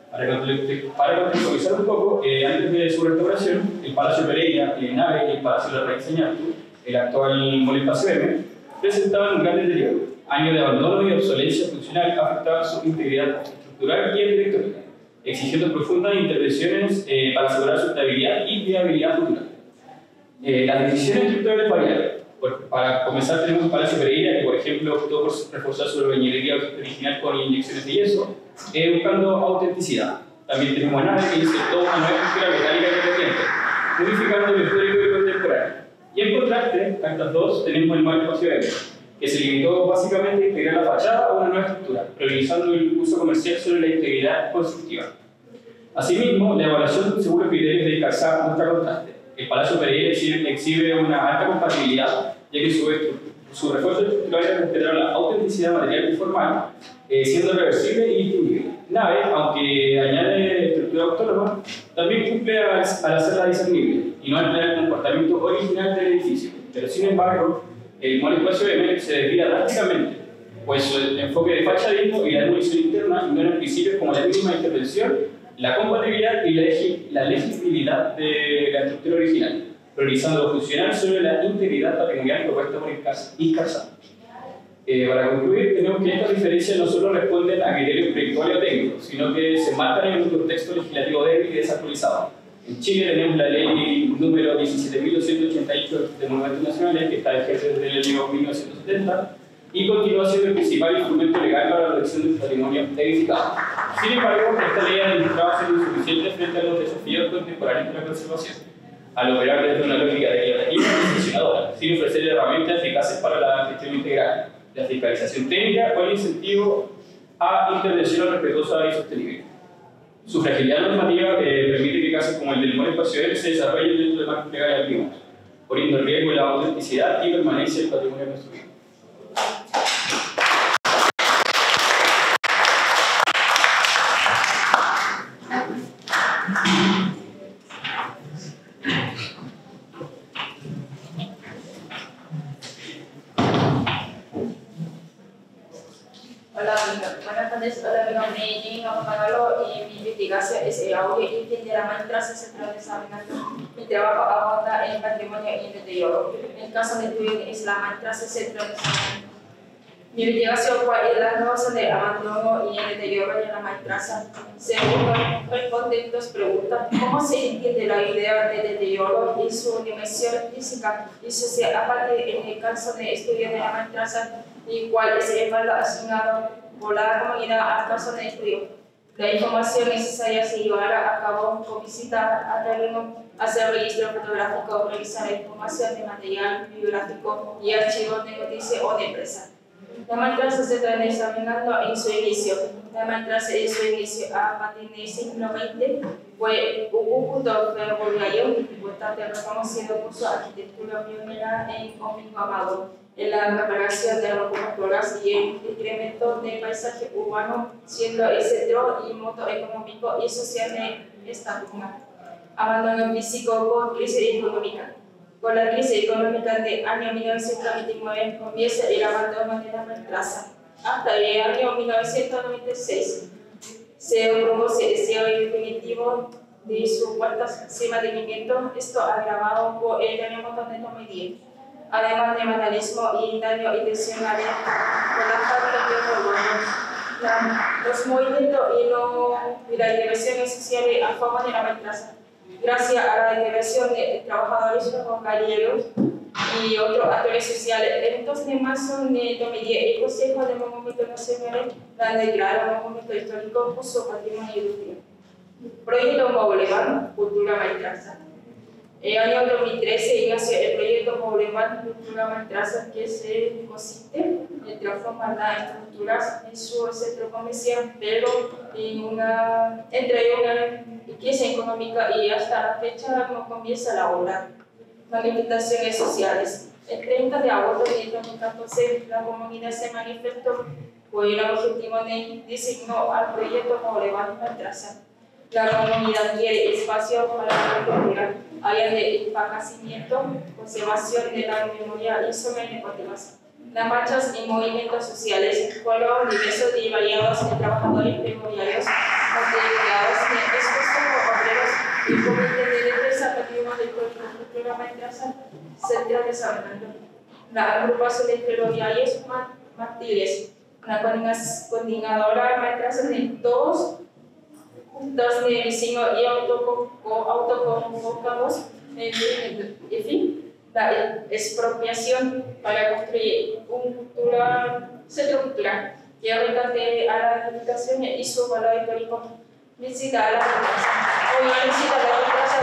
Para contextualizar un poco, antes de su restauración, el Palacio Pereira, el Nave y el Palacio de la Reina Señartu, el actual Mall Espacio M, presentaban un gran deterioro. Años de abandono y obsolencia funcional afectaban su integridad estructural y arquitectónica, exigiendo profundas intervenciones para asegurar su estabilidad y viabilidad futura. Las decisiones estructurales variaron. Para comenzar, tenemos el Palacio Pereira, que por ejemplo optó por reforzar su albañilería original con inyecciones de yeso, buscando autenticidad. También tenemos a Nave, que insertó una nueva estructura metálica independiente, modificando el histórico y contemporáneo. Y en contraste a estas dos, tenemos el Mall Espacio Verde, que se limitó básicamente a integrar la fachada a una nueva estructura, priorizando el uso comercial sobre la integridad constructiva. Asimismo, la evaluación según los criterios de ICARSA muestra contraste. El Palacio Pereira exhibe una alta compatibilidad, ya que su refuerzo estructural es respetar la autenticidad material y formal, siendo reversible y distinguible. Nave, aunque añade estructura autónoma, también cumple al hacerla discernible y no alterar el comportamiento original del edificio. Pero sin embargo, el Mall Espacio M se desvía drásticamente, pues su enfoque de fachadismo y la demolición interna ignoran principios como la mínima intervención, la compatibilidad y la legibilidad de la estructura original, priorizando lo funcional sobre la integridad patrimonial propuesta por ICARSA. Para concluir, tenemos que estas diferencias no solo responden a criterios proyectuales o técnicos, sino que se marcan en un contexto legislativo débil y desactualizado. En Chile tenemos la ley número 17.288 de Monumentos Nacionales, que está vigente desde el año 1970, y continúa siendo el principal instrumento legal para la protección del patrimonio edificado. Sin embargo, esta ley ha demostrado ser insuficiente frente a los desafíos contemporáneos de la conservación, al operar desde una lógica declarativa y sancionadora, sin ofrecer herramientas eficaces para la gestión integral, la fiscalización técnica o el incentivo a intervención respetuosa y sostenible. Su fragilidad normativa permite que casos como el del Mall Espacio Verde se desarrollen dentro de marcos legales activos, poniendo en riesgo la autenticidad y permanencia del patrimonio construido. buenas tardes, hola, mi nombre es Jenny Pagalo y mi investigación es audio y de la maestra central de examinando. Mi trabajo aborda el patrimonio y el deterioro. El caso de estudio es la maestra central de examinando. Mi investigación fue la causa del abandono y el deterioro de la maestra. Según responde dos preguntas: ¿cómo se entiende la idea de deterioro y su dimensión física y social aparte en el caso de estudio de la maestra? ¿Y cuál es el valor asignado por la comunidad al caso de estudio? La información necesaria se llevará a cabo con visita a terreno, hacer registro fotográfico, revisar la información de material bibliográfico y archivos de noticias o de empresa. La maestra se está examinando en su inicio. La maestra en su inicio a partir del siglo XX fue un punto ferroviario importante reconocido por su arquitectura pionera en Domingo Amado, en la reparación de locomotoras y el incremento del paisaje urbano, siendo el centro y motor económico y social de esta comuna. Abandono físico con crisis económica. Con la crisis económica del año 1929 comienza el abandono de la maestra. Hasta el año 1996 se produce el cierre definitivo de su puerta sin mantenimiento, esto agravado por el terremoto de 2010. Además de vandalismo y daño intencional por la falta de urbano, los movimientos y las diversiones sociales a favor de la maestra. Gracias a la intervención de trabajadores ferroviarios y otros actores sociales, el 2 de marzo de 2010, el Consejo de Monumentos Nacionales la declaró Monumento Histórico por su patrimonio industrial. Proyecto Boulevard Cultura Maestra. En el año 2013 nació el proyecto Boulevard Cultura Maestra, que se consiste en transformar las estructuras en su centro comercial, pero entre una crisis económica y hasta la fecha no comienza a obra. Manifestaciones sociales. El 30 de agosto de 2014, la comunidad se manifestó por el objetivo de designar al proyecto Boulevard Maestra. La comunidad quiere espacio para la cultura, áreas de envejecimiento, conservación de la memoria y sobre motivación. Las marchas y movimientos sociales fueron diversos y variados de trabajadores ferroviarios, actividades de estos obreros y comités de defensa patrimonio de cultura maestra central de San Fernando. La agrupación de ferroviarios mártires, la coordinadora maestra de todos juntas de vecinos y autoconvocados, en fin, la expropiación para construir un centro cultural que oriente a la edificación y su valor histórico. Visita a la plaza. Hoy la visita a la plaza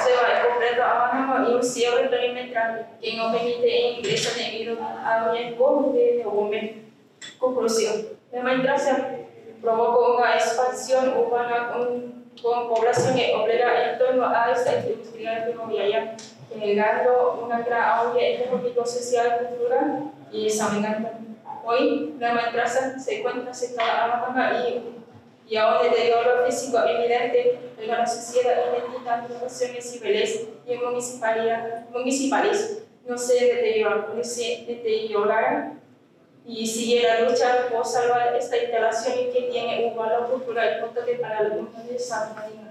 se va a completo abandono y un cierre perimetral que no permite ingreso debido a riesgo de derrumbe. Conclusión. La maestra provocó una expansión urbana con población obrera en torno a esta industria ferroviaria, generando una gran auge económico, social, cultural y examinando. Hoy, la maestra se encuentra cerca abandonada y a un deterioro físico evidente de la sociedad identidad de relaciones civiles y municipales no se deterioran y sigue la lucha por salvar esta instalación que tiene un valor cultural importante para la comunidad de San Marino.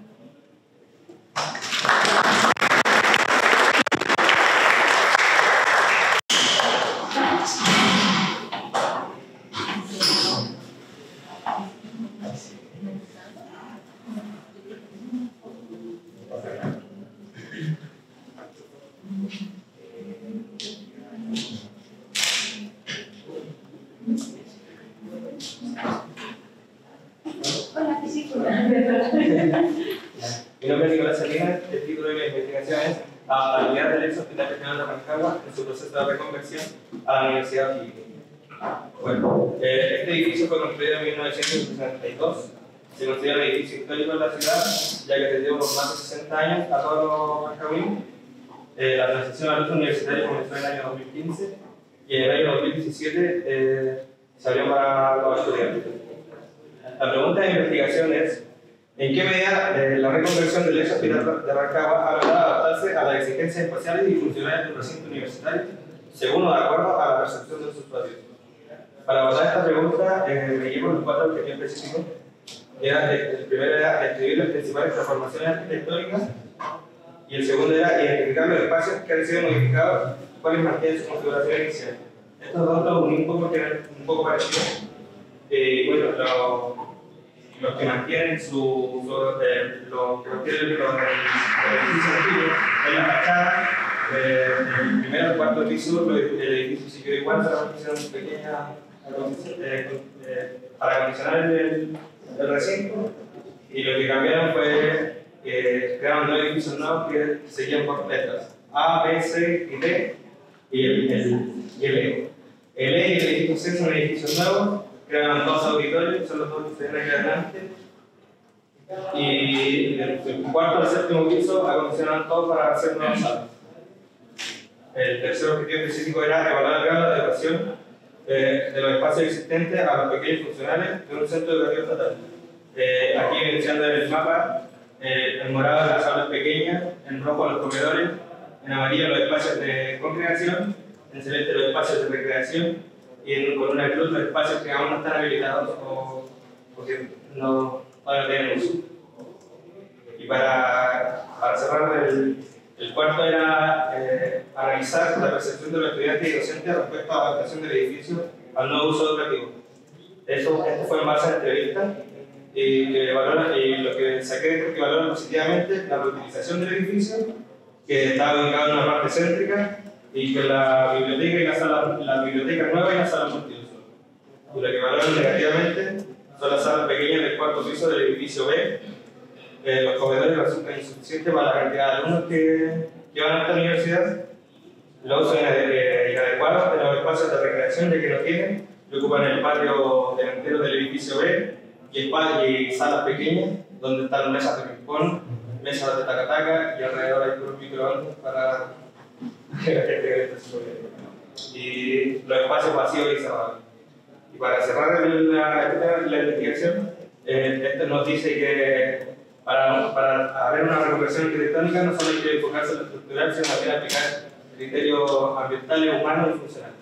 Mi nombre es Nicolás Salinas, el título de mi investigación es Habilidad del ex Hospital Regional de Rancagua en su proceso de reconversión a la Universidad O'Higgins. Bueno, este edificio fue construido en 1962. Se considera el edificio histórico de la ciudad, ya que desde unos más de 60 años a todos los rancagüinos. La transición al uso universitario comenzó en el año 2015 y en el año 2017 se abrió para los estudiantes. La pregunta de investigación es: ¿en qué medida la reconversión del ex hospital de Rancagua ha logrado adaptarse a las exigencias espaciales y funcionales del recinto universitario, según o de acuerdo a la percepción de sus usuarios? Para abordar esta pregunta, leímos los 4 objetivos específicos. El primero era describir las principales transformaciones arquitectónicas, y el segundo era identificar los espacios que han sido modificados, cuáles mantienen su configuración inicial. Estos dos los uní un poco parecidos. Bueno, los que mantienen los edificios antiguos en la fachada, el primero al cuarto piso, el edificio siguió igual, solamente hicieron pequeñas para acondicionar el recinto, y lo que cambiaron fue que crearon 2 edificios nuevos que seguían por letras A, B, C y D, y el E. El E y el edificio C son edificios nuevos, crearon 2 auditorios, son los 2 que se ven aquí adelante, y el cuarto al séptimo piso acondicionaron todo para hacer nuevas salas. El tercer objetivo específico era evaluar el grado de adecuación de los espacios existentes a los pequeños funcionales de un centro educativo estatal. Aquí evidenciando en el mapa, en morado las aulas pequeñas, en rojo los comedores, en amarillo los espacios de congregación, en celeste los espacios de recreación, y con una cruz los espacios que aún no están habilitados o que no tienen uso. Y para cerrar, el cuarto era analizar la percepción de los estudiantes y docentes respecto a la adaptación del edificio al nuevo uso educativo. Esto fue en base a entrevistas, y lo que saqué es que valoran positivamente la reutilización del edificio, que estaba ubicado en una parte céntrica, y que la biblioteca y la biblioteca nueva y la sala multiuso. Y lo que valoran negativamente son las salas pequeñas del cuarto piso del edificio B. Los comedores resultan insuficientes para la cantidad de alumnos que van a esta universidad. Los usos inadecuados de los espacios de recreación, ya que no tienen, que ocupan el patio delantero del edificio B, y salas pequeñas donde están mesas de ping-pong, mesas de taca-taca, y alrededor hay puros microondas para que la gente vea y los espacios vacíos y cerrados. Y para cerrar la investigación, esto nos dice que para haber una recuperación arquitectónica no solo hay que enfocarse en lo estructural, sino también aplicar criterios ambientales, humanos y funcionales.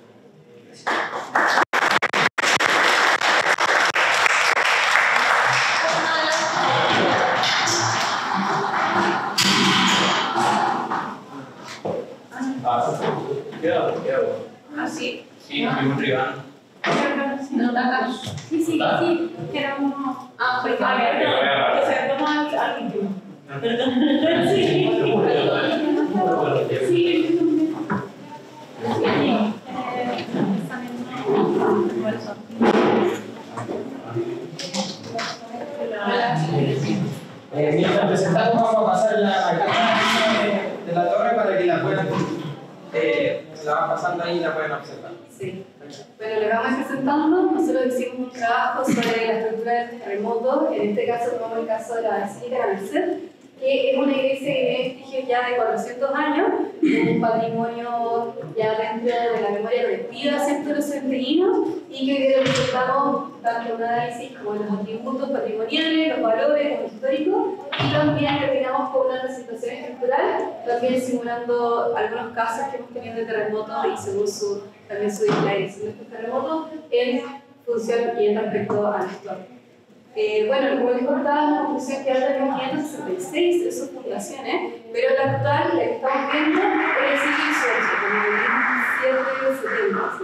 Así. Sí, un rival. No, acá. Sí, sí, sí. Queramos. Porque que se toma al último. Perdón. Sí. Sí. Mientras presentamos, vamos a pasar la carta de la torre para que la puedan, la van pasando ahí y la pueden observar. Sí. Bueno, le vamos presentando. Nosotros hicimos un trabajo sobre la estructura del terremoto. En este caso tomamos el caso de la Basílica de la Merced, que es una iglesia que tiene vestigios ya de 400 años, un patrimonio ya dentro de la memoria colectiva, ¿cierto?, de los centeninos, y que representamos tanto un análisis como los atributos patrimoniales, los valores, los históricos, y también terminamos con una presentación estructural, también simulando algunos casos que hemos tenido de terremotos y según también su declaración de estos terremotos en función y en respecto a la historia. Bueno, como les contaba, la construcción que data de 1566 de sus fundaciones, pero la actual, la que estamos viendo, es el siglo XVIII, como el 1770.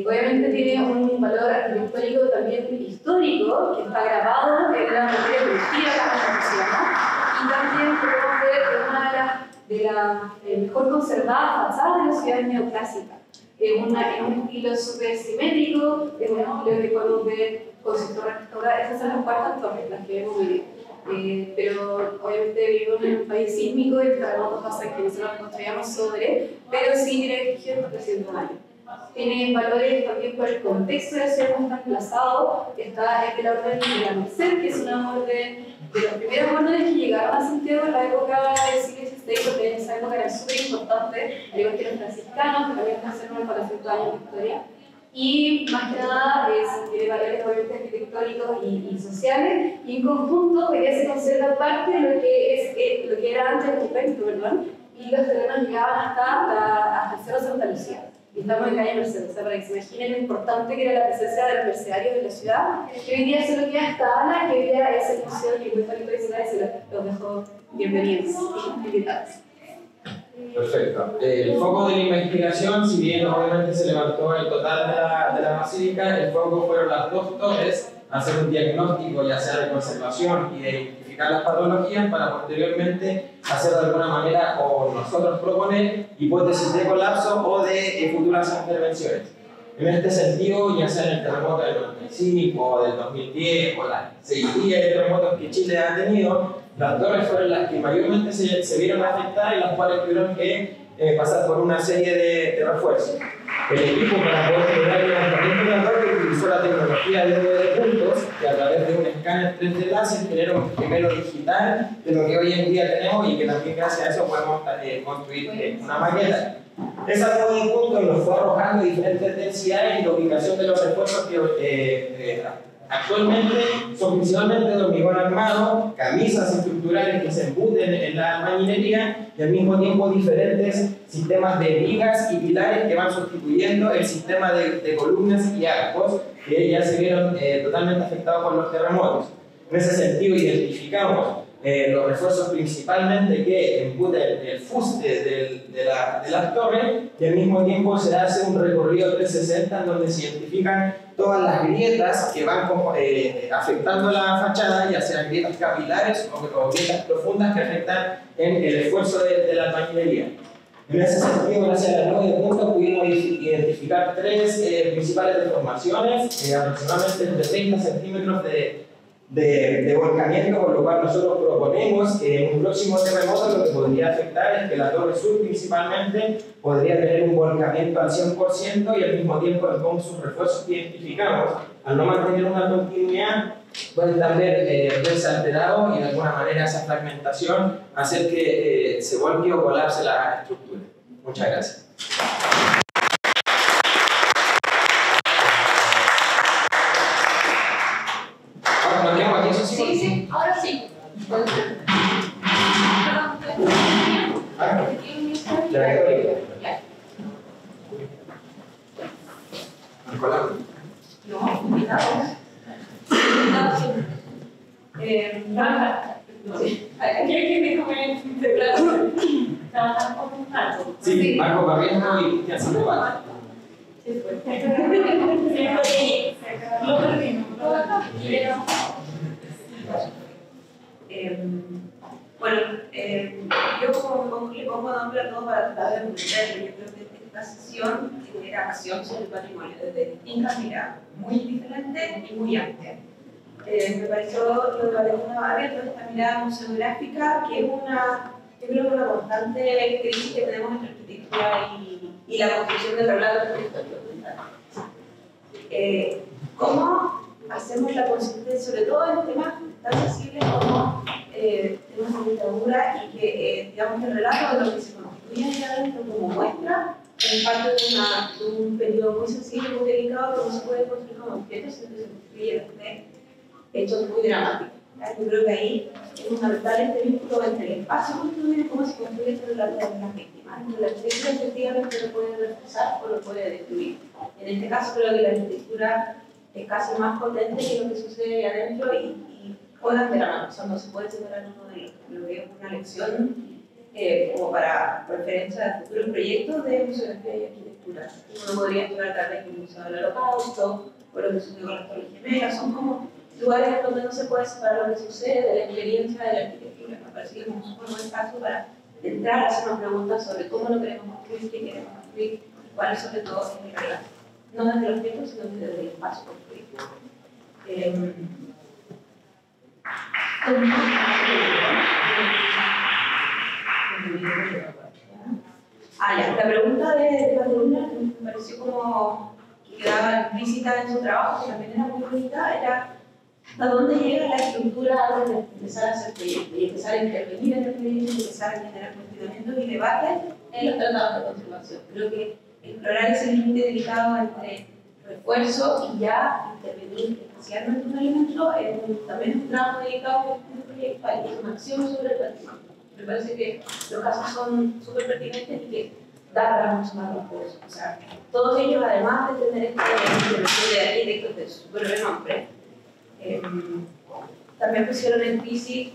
Obviamente tiene un valor arquitectónico también histórico, que está grabado en la materia colectiva de la construcción, ¿no? Y también podemos ver que es una de las mejor conservadas fachadas de la ciudad neoclásica. Es un estilo súper simétrico, es un estilo que podemos ver con sus torres restauradas. Esas son las cuartas torres, las que vemos hoy. Pero obviamente vivimos en un país sísmico y el terremoto pasa que nosotros nos construyamos sobre, pero sí tiene vestigios de 300 años. Tiene valores también por el contexto de la ciudad donde está emplazado. Está el de la Orden de la Merced, que es una orden de los primeros órdenes que llegaron a Santiago en la época del siglo XVI, porque en esa época eran súper importantes, al igual que los franciscanos, que también conservan 400 años de historia. Y más que nada tiene valores obviamente arquitectónicos y sociales, y en conjunto todavía se conserva parte de lo que era antes el convento, perdón, y los terrenos llegaban hasta el Cerro Santa Lucía. y estamos en calle Mercedes, para que se imaginen lo importante que era la presencia de los mercenarios en la ciudad, que hoy día solo queda esta ala, que hoy día es el museo y el histórico tradicional, y se los dejo bienvenidos y invitados. Perfecto. El foco de la investigación, si bien obviamente se levantó el total de la basílica, el foco fueron las dos torres, hacer un diagnóstico ya sea de conservación y de identificar las patologías para posteriormente hacer de alguna manera o nosotros proponer hipótesis de colapso o de futuras intervenciones. En este sentido, ya sea en el terremoto del 95 o del 2010 o las seguidillas de terremotos que Chile ha tenido, las torres fueron las que mayormente se vieron afectadas y las cuales tuvieron que pasar por una serie de refuerzos. El equipo para poder lograr el levantamiento de la torre utilizó la tecnología de puntos que a través de un escáner 3D láser genera un gemelo digital de lo que hoy en día tenemos y que también gracias a eso podemos construir una maqueta. Esa nube de puntos nos fue arrojando diferentes densidades y la ubicación de los refuerzos que actualmente son principalmente de hormigón armado, camisas estructurales que se embuten en la albañilería y al mismo tiempo diferentes sistemas de vigas y pilares que van sustituyendo el sistema de columnas y arcos que ya se vieron totalmente afectados por los terremotos. En ese sentido identificamos los refuerzos principalmente que embuten el fuste de las torres y al mismo tiempo se hace un recorrido 360 en donde se identifican todas las grietas que van afectando la fachada, ya sean grietas capilares o grietas profundas que afectan en el esfuerzo de la albañilería. En ese sentido, gracias a la nube de puntos pudimos identificar tres principales deformaciones, aproximadamente entre 30 centímetros de volcamiento, por lo cual nosotros proponemos que en un próximo terremoto lo que podría afectar es que la torre sur principalmente podría tener un volcamiento al 100% y al mismo tiempo con sus refuerzos que identificamos, al no mantener una continuidad, pueden también verse alterados y de alguna manera esa fragmentación hacer que se volque o colapse la estructura. Muchas gracias. Sí, sí, ahora sí. No, invitados. Aquí hay que me comen de plato. Trabajar con un marco. Sí, Marco Barriento y Cristian Sandoval. Sí, fue. Lo perdimos. Bueno, yo como le pongo nombre a todo para tratar de entenderlo, yo creo que esta sesión genera acción sobre el patrimonio desde distintas miradas, muy diferentes y muy amplias. Me pareció lo de Valentina Vargas, toda esta mirada museográfica, que es yo creo que una constante crisis que tenemos entre arquitectura y la construcción del relato histórico. ¿Cómo hacemos la conciencia, sobre todo en temas tan sensibles como temas de dictadura y que, digamos, el relato de lo que se constituye ahí adentro como muestra en parte de un periodo muy sensible, muy delicado, que no se puede construir como objeto, sino que se construye desde hechos muy dramáticos? Yo creo que ahí es fundamental este vínculo entre el espacio construido y cómo se construye este relato de las víctimas. La arquitectura efectivamente lo puede reforzar o lo puede destruir. En este caso creo que la arquitectura es casi más potente que lo que sucede ahí adentro y juegan de la mano, o sea, no se puede separar uno del otro. Creo que es una lección como para referencia de futuros proyectos de museografía y arquitectura. Uno podría explorar tal vez el Museo del Holocausto o lo que sucedió con las Torres Gemelas, son como lugares donde no se puede separar lo que sucede de la experiencia de la arquitectura. Me parece que es un súper buen caso para entrar a hacernos preguntas sobre cómo lo queremos construir, qué queremos construir y cuál es sobre todo el relato. No desde el objeto, sino desde el espacio construido. La pregunta de la columna me pareció como que quedaba implícita en su trabajo, que también era muy bonita, era hasta dónde llega la estructura antes de empezar a hacer proyectos y empezar a intervenir en el proyecto y empezar a generar cuestionamientos y debates en los tratados de conservación. Creo que explorar ese límite delicado entre refuerzo y ya intervenir especialmente un elemento también es un trabajo delicado en el proyecto y es una acción sobre el patrimonio. Me parece que los casos son súper pertinentes y que dar mucho más recursos. O sea, todos ellos, además de tener esta intervención de arquitectos de súper renombre, también pusieron en crisis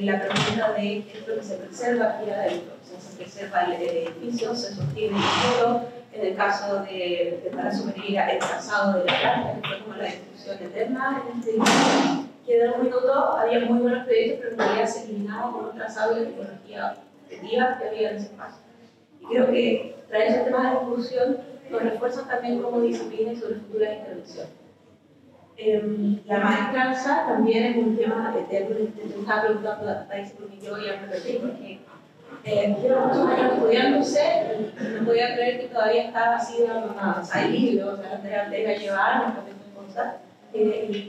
la pregunta de qué es lo que se preserva aquí adentro. O sea, se preserva el edificio, se sostiene el muro. En el caso de Palacio Pereira, el trazado de la planta, que fue como la destrucción eterna en este edificio, que en un minuto había muy buenos proyectos, pero en realidad se eliminaba con un trazado de tipología objetiva que había en ese espacio. Y creo que traer esos temas de discusión nos refuerzan también como disciplina y sobre futuras intervenciones. La maestranza también es un tema eterno. Te estaba preguntando a Thais porque yo ya me perdí, porque llevo muchos años estudiándose y no podía creer que todavía estaba así de abandonado. O sea, hay libros, Andrea Ortega lleva años con estas cosas, y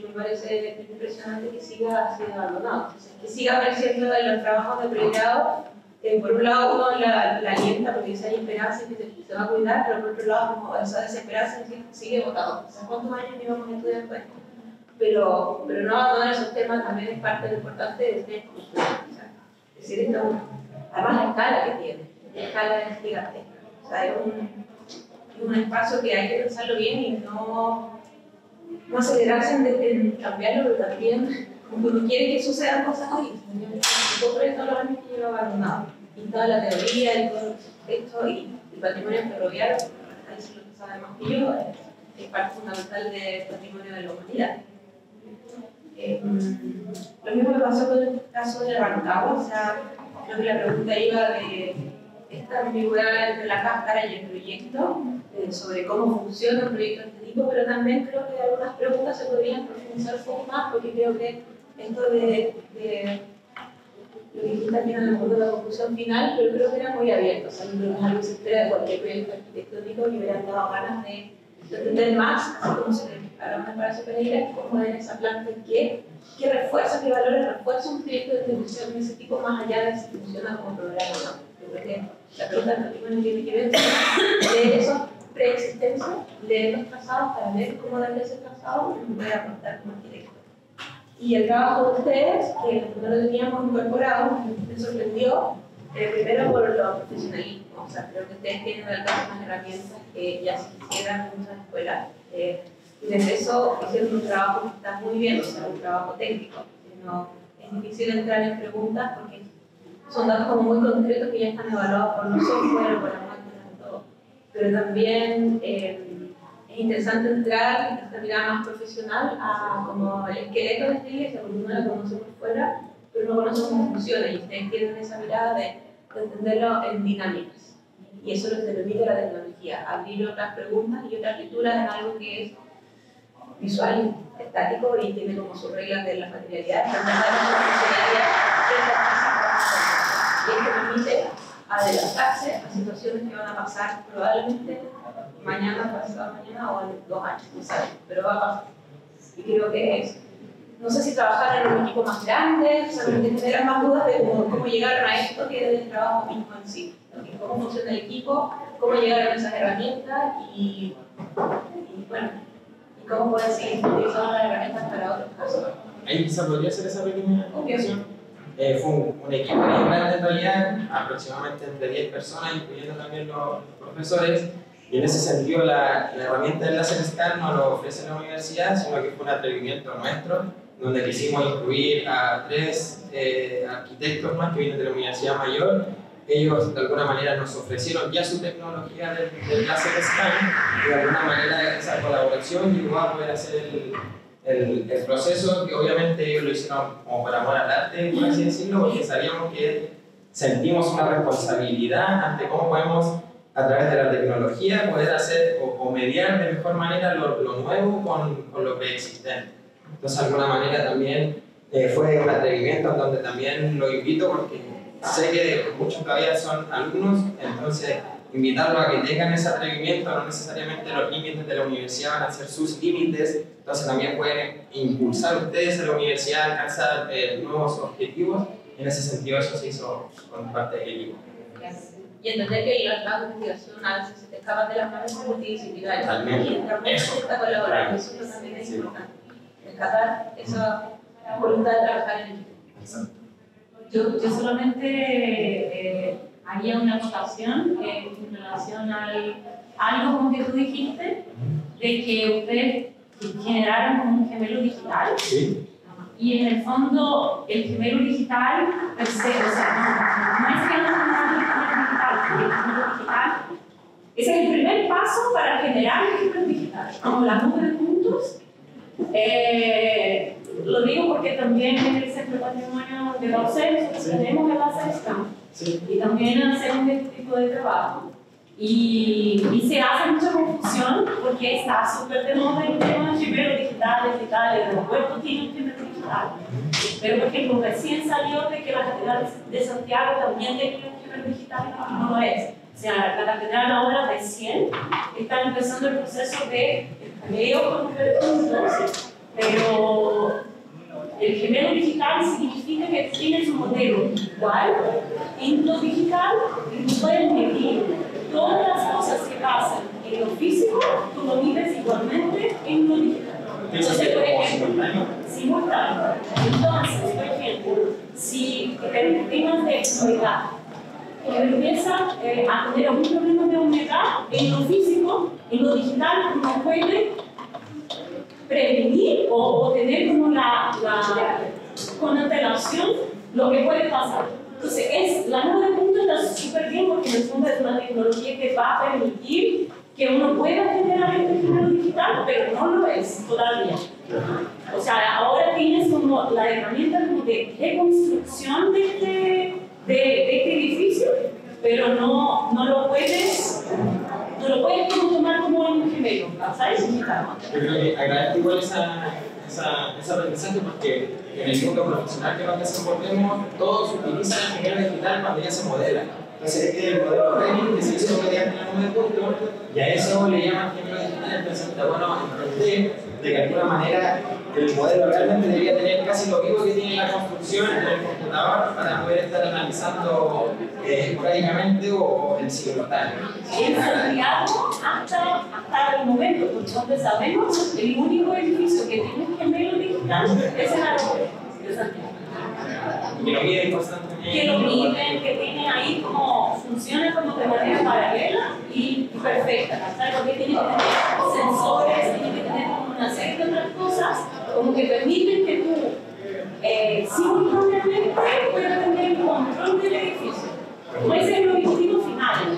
me parece impresionante que siga así de abandonado. Entonces, que siga apareciendo en los trabajos de pregrado. Por un lado uno la alienta porque dice hay esperanza y que se va a cuidar, pero por otro lado como esa desesperanza sigue votado. O sea, ¿cuántos años llevamos estudiando esto? Pero no abandonar esos temas también es parte de lo importante de este curso. Es decir, esto, además la escala que tiene, la escala es gigantesca. O sea, es un espacio que hay que pensarlo bien y no acelerarse en cambiarlo, pero también uno quiere que sucedan cosas hoy. Yo por todos los años que llevo abandonado. Y toda la teoría y todo esto, y el patrimonio ferroviario, ahí sí lo que sabe más que yo, es parte fundamental del patrimonio de la humanidad. Lo mismo me pasó con el caso de Rancagua, o sea, creo que la pregunta iba de esta ambigüedad entre la cáscara y el proyecto, sobre cómo funciona un proyecto de este tipo, pero también creo que algunas preguntas se podrían profundizar un poco más, porque creo que esto de lo que dijiste también en el mundo de la conclusión final, pero creo que era muy abierto. O sea, yo creo que es algo que se espera de cualquier proyecto arquitectónico que hubieran dado ganas de entender más, así como se hablamos en Palacio Pereira, cómo en esa planta qué refuerza, qué valores refuerza un proyecto de distribución de ese tipo más allá de si funciona como programa o no. Yo creo que la pregunta del patrimonio tiene que ver de esos preexistencias, leer los trazados para ver cómo darle ese trazado y poder aportar como arquitecto. Y el trabajo de ustedes, que no lo teníamos incorporado, me sorprendió, primero por lo profesionalismo. O sea, creo que ustedes tienen al alcance unas herramientas que ya se quisieran en muchas escuelas. Y desde eso hicieron un trabajo que está muy bien, o sea, un trabajo técnico. No, es difícil entrar en preguntas porque son datos como muy concretos que ya están evaluados por los software, por las máquinas y todo. Pero también es interesante entrar en esta mirada más profesional a como el esqueleto de esta iglesia, porque uno la conoce por fuera, pero no conoce cómo funciona, y ustedes tienen esa mirada de entenderlo en dinámicas. Y eso es lo que permite la tecnología, abrir otras preguntas y otras lecturas en algo que es visual, estático y tiene como sus reglas de la materialidad, y esto permite adelantarse a situaciones que van a pasar probablemente mañana, pasado mañana o en 2 años, no sabes, pero va a pasar. Y creo que es, no sé si trabajar en un equipo más grande, o sea, que generan más dudas de cómo llegaron a esto que del trabajo mismo en sí, ¿no? Cómo funciona el equipo, cómo llegaron a esas herramientas y bueno, y cómo pueden seguir utilizando las herramientas para otros casos. Ahí quizá podría hacer esa pequeña obviación. Fue un equipo bien grande en realidad, aproximadamente entre 10 personas, incluyendo también los profesores. Y en ese sentido la herramienta del láser scan no lo ofrece la universidad, sino que fue un atrevimiento nuestro, donde quisimos incluir a 3 arquitectos más que vienen de la Universidad Mayor. Ellos de alguna manera nos ofrecieron ya su tecnología del láser scan y de alguna manera esa colaboración llegó a poder hacer el proceso, que obviamente ellos lo hicieron como por amor al arte, por así decirlo, porque sabíamos que sentimos una responsabilidad ante cómo podemos a través de la tecnología poder hacer o mediar de mejor manera lo nuevo con lo preexistente. Entonces de alguna manera también fue un atrevimiento en donde también lo invito porque sé que muchos todavía son alumnos, entonces invitarlos a que tengan ese atrevimiento, no necesariamente los límites de la universidad van a ser sus límites, entonces también pueden impulsar ustedes a la universidad a alcanzar nuevos objetivos. En ese sentido eso se hizo con parte del equipo. Y entender que los trabajos de investigación a veces se te escapan de las manos multidisciplinarias. Totalmente. Y entrar mucho está colaborando, eso también es importante. Rescatar esa voluntad de trabajar en equipo. Yo solamente haría una acotación en relación al algo como que tú dijiste, de que ustedes generaron como un gemelo digital. Sí. Y en el fondo, el gemelo digital, per se, o sea, no es que no tenga el gemelo digital es el primer paso para generar el gemelo digital. Como la nube de puntos, lo digo porque también en el Centro de Patrimonio de la UCE nosotros tenemos el ACESCAM y también hacemos este tipo de trabajo. Y se hace mucha confusión porque está súper de moda el tema de gemelo digital, el aeropuerto tiene un gemelo digital. Pero por ejemplo, recién salió de que la Catedral de Santiago también tenía un gemelo digital y no lo es. O sea, la Catedral ahora recién está empezando el proceso de escaneo con número de puntos, pero el gemelo digital significa que tienes un modelo igual en lo digital y tú puedes medir todas las cosas que pasan en lo físico, tú lo mides igualmente en lo digital. Entonces, por ejemplo, simultáneo. Entonces, por ejemplo, si en temas de humedad, empieza a tener algún problema de humedad en lo físico, en lo digital no puede prevenir o tener como con antelación lo que puede pasar. Entonces, la nube de puntos está súper bien porque en el fondo es una tecnología que va a permitir que uno pueda generar este gemelo digital, pero no lo es todavía. O sea, ahora tienes como la herramienta como de reconstrucción de este edificio, pero no lo puedes como tomar como un gemelo, ¿sabes? Yo creo que agradezco igual ese aprendizaje porque en el mundo profesional que nos desenvolvemos, todos utilizan el gemelo digital cuando ya se modela. Entonces, este es el modelo Revit que se hizo mediante la nube de puntos y a eso le llaman gemelo digital. Entonces, está bueno entender de que de alguna manera el modelo realmente debería tener casi lo mismo que tiene la construcción en el computador para poder estar analizando esporádicamente o en simultáneo. En Santiago, hasta el momento, porque donde sabemos, el único edificio que tiene un gemelo digital es el aeropuerto de Santiago. Que lo miden constantemente. Que lo miden, que tiene ahí como funciona como de manera paralela y perfecta, ¿sabes? Porque tiene que tener sensores, tiene que tener una serie de otras cosas como que permiten que tú simultáneamente puedas tener el control del edificio. No es el objetivo final,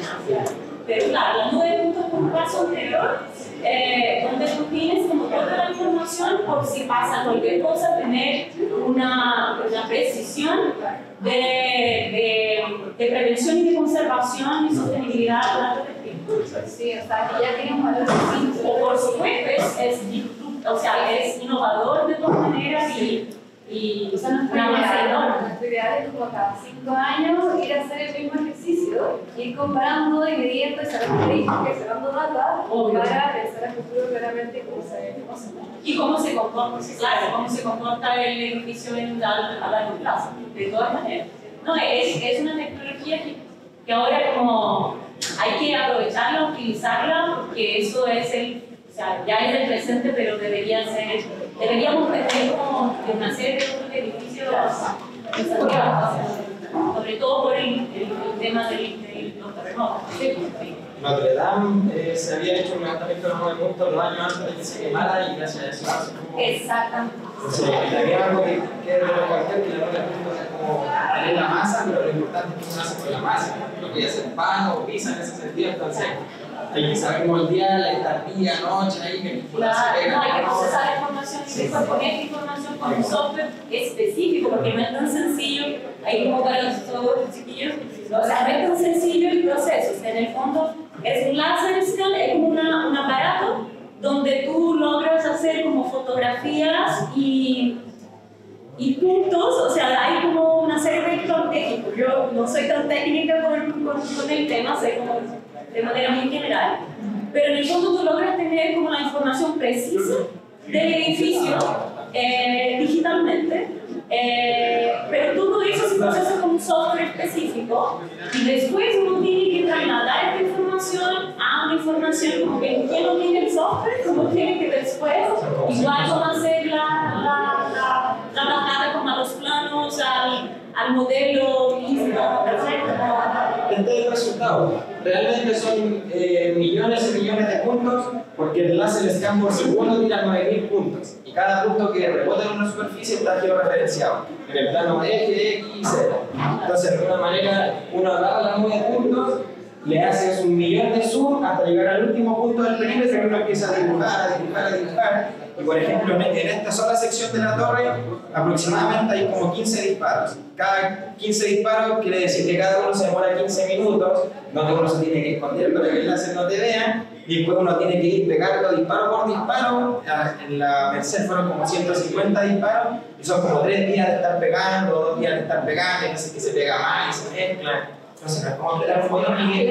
pero claro, la nube de puntos es un paso anterior donde tú tienes como toda la información por si pasa cualquier cosa, tener una precisión de prevención y de conservación y sostenibilidad a lo largo del tiempo. Sí, o sea, que ya tiene un valor distinto. O por supuesto, es innovador de todas maneras y o sea, nuestro ideal es como cada 5 años ir a hacer el mismo ejercicio, ir comparando y midiendo y sacando estadísticas y sacando data para pensar a futuro claramente cómo se ve cosas. Y cómo se comporta, claro, cómo se comporta el edificio a largo plazo, de todas maneras. No, es una tecnología que ahora como hay que aprovecharla, utilizarla, porque eso es ya es el presente, pero deberíamos tener como una serie de otros edificios en Santiago, sobre todo por el tema de los terremotos. Notre Dame se había hecho un levantamiento de 9 puntos los años antes de que se quemara y gracias a eso hace como... Exactamente. Había algo que es de recalcar que la 9 puntos es como tener la masa, pero lo importante es que uno hace con la masa. Lo que hace pan o pizza en ese sentido, entonces hay que saber moldear la estadía, noche, ahí que claro, no, hay que procesar la información y después poner la información con un software específico, porque no es tan sencillo, ahí como para los chiquillos, o sea, no es tan sencillo el proceso, o sea, en el fondo es un láser scan, es como un aparato donde tú logras hacer como fotografías y puntos, o sea, hay como una serie de técnicos. Yo no soy tan técnica con el tema, sé como de manera muy general, pero en el fondo tú logras tener como la información precisa del edificio digitalmente, pero todo eso se procesa con un software específico y después uno tiene que trasladar esta información a una información como que quien no tiene el software, como tiene que después igual como hacer la bajada como a los planos, al modelo mismo, perfecto. No, realmente son millones y millones de puntos, porque el láser scan por segundo tira 9000 puntos, y cada punto que rebota en una superficie está georreferenciado en el plano eje, x y z. Entonces, de alguna manera, uno agarra la nube de puntos, le haces 1.000.000 de zoom hasta llegar al último punto del perímetro y uno empieza a dibujar. Y por ejemplo, en esta sola sección de la torre, aproximadamente hay como 15 disparos. Cada 15 disparos quiere decir que cada uno se demora 15 minutos, donde uno se tiene que esconder para que el láser no te vea, y después uno tiene que ir pegando disparo por disparo. En la Merced fueron como 150 disparos, y son como 3 días de estar pegando, 2 días de estar pegando, y no sé qué se pega más y se mezcla. Entonces, no es como apretar un botón y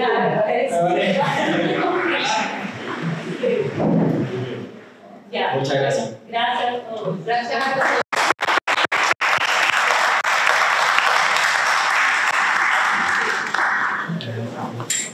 Ya. Muchas gracias. Gracias a todos. Gracias a todos.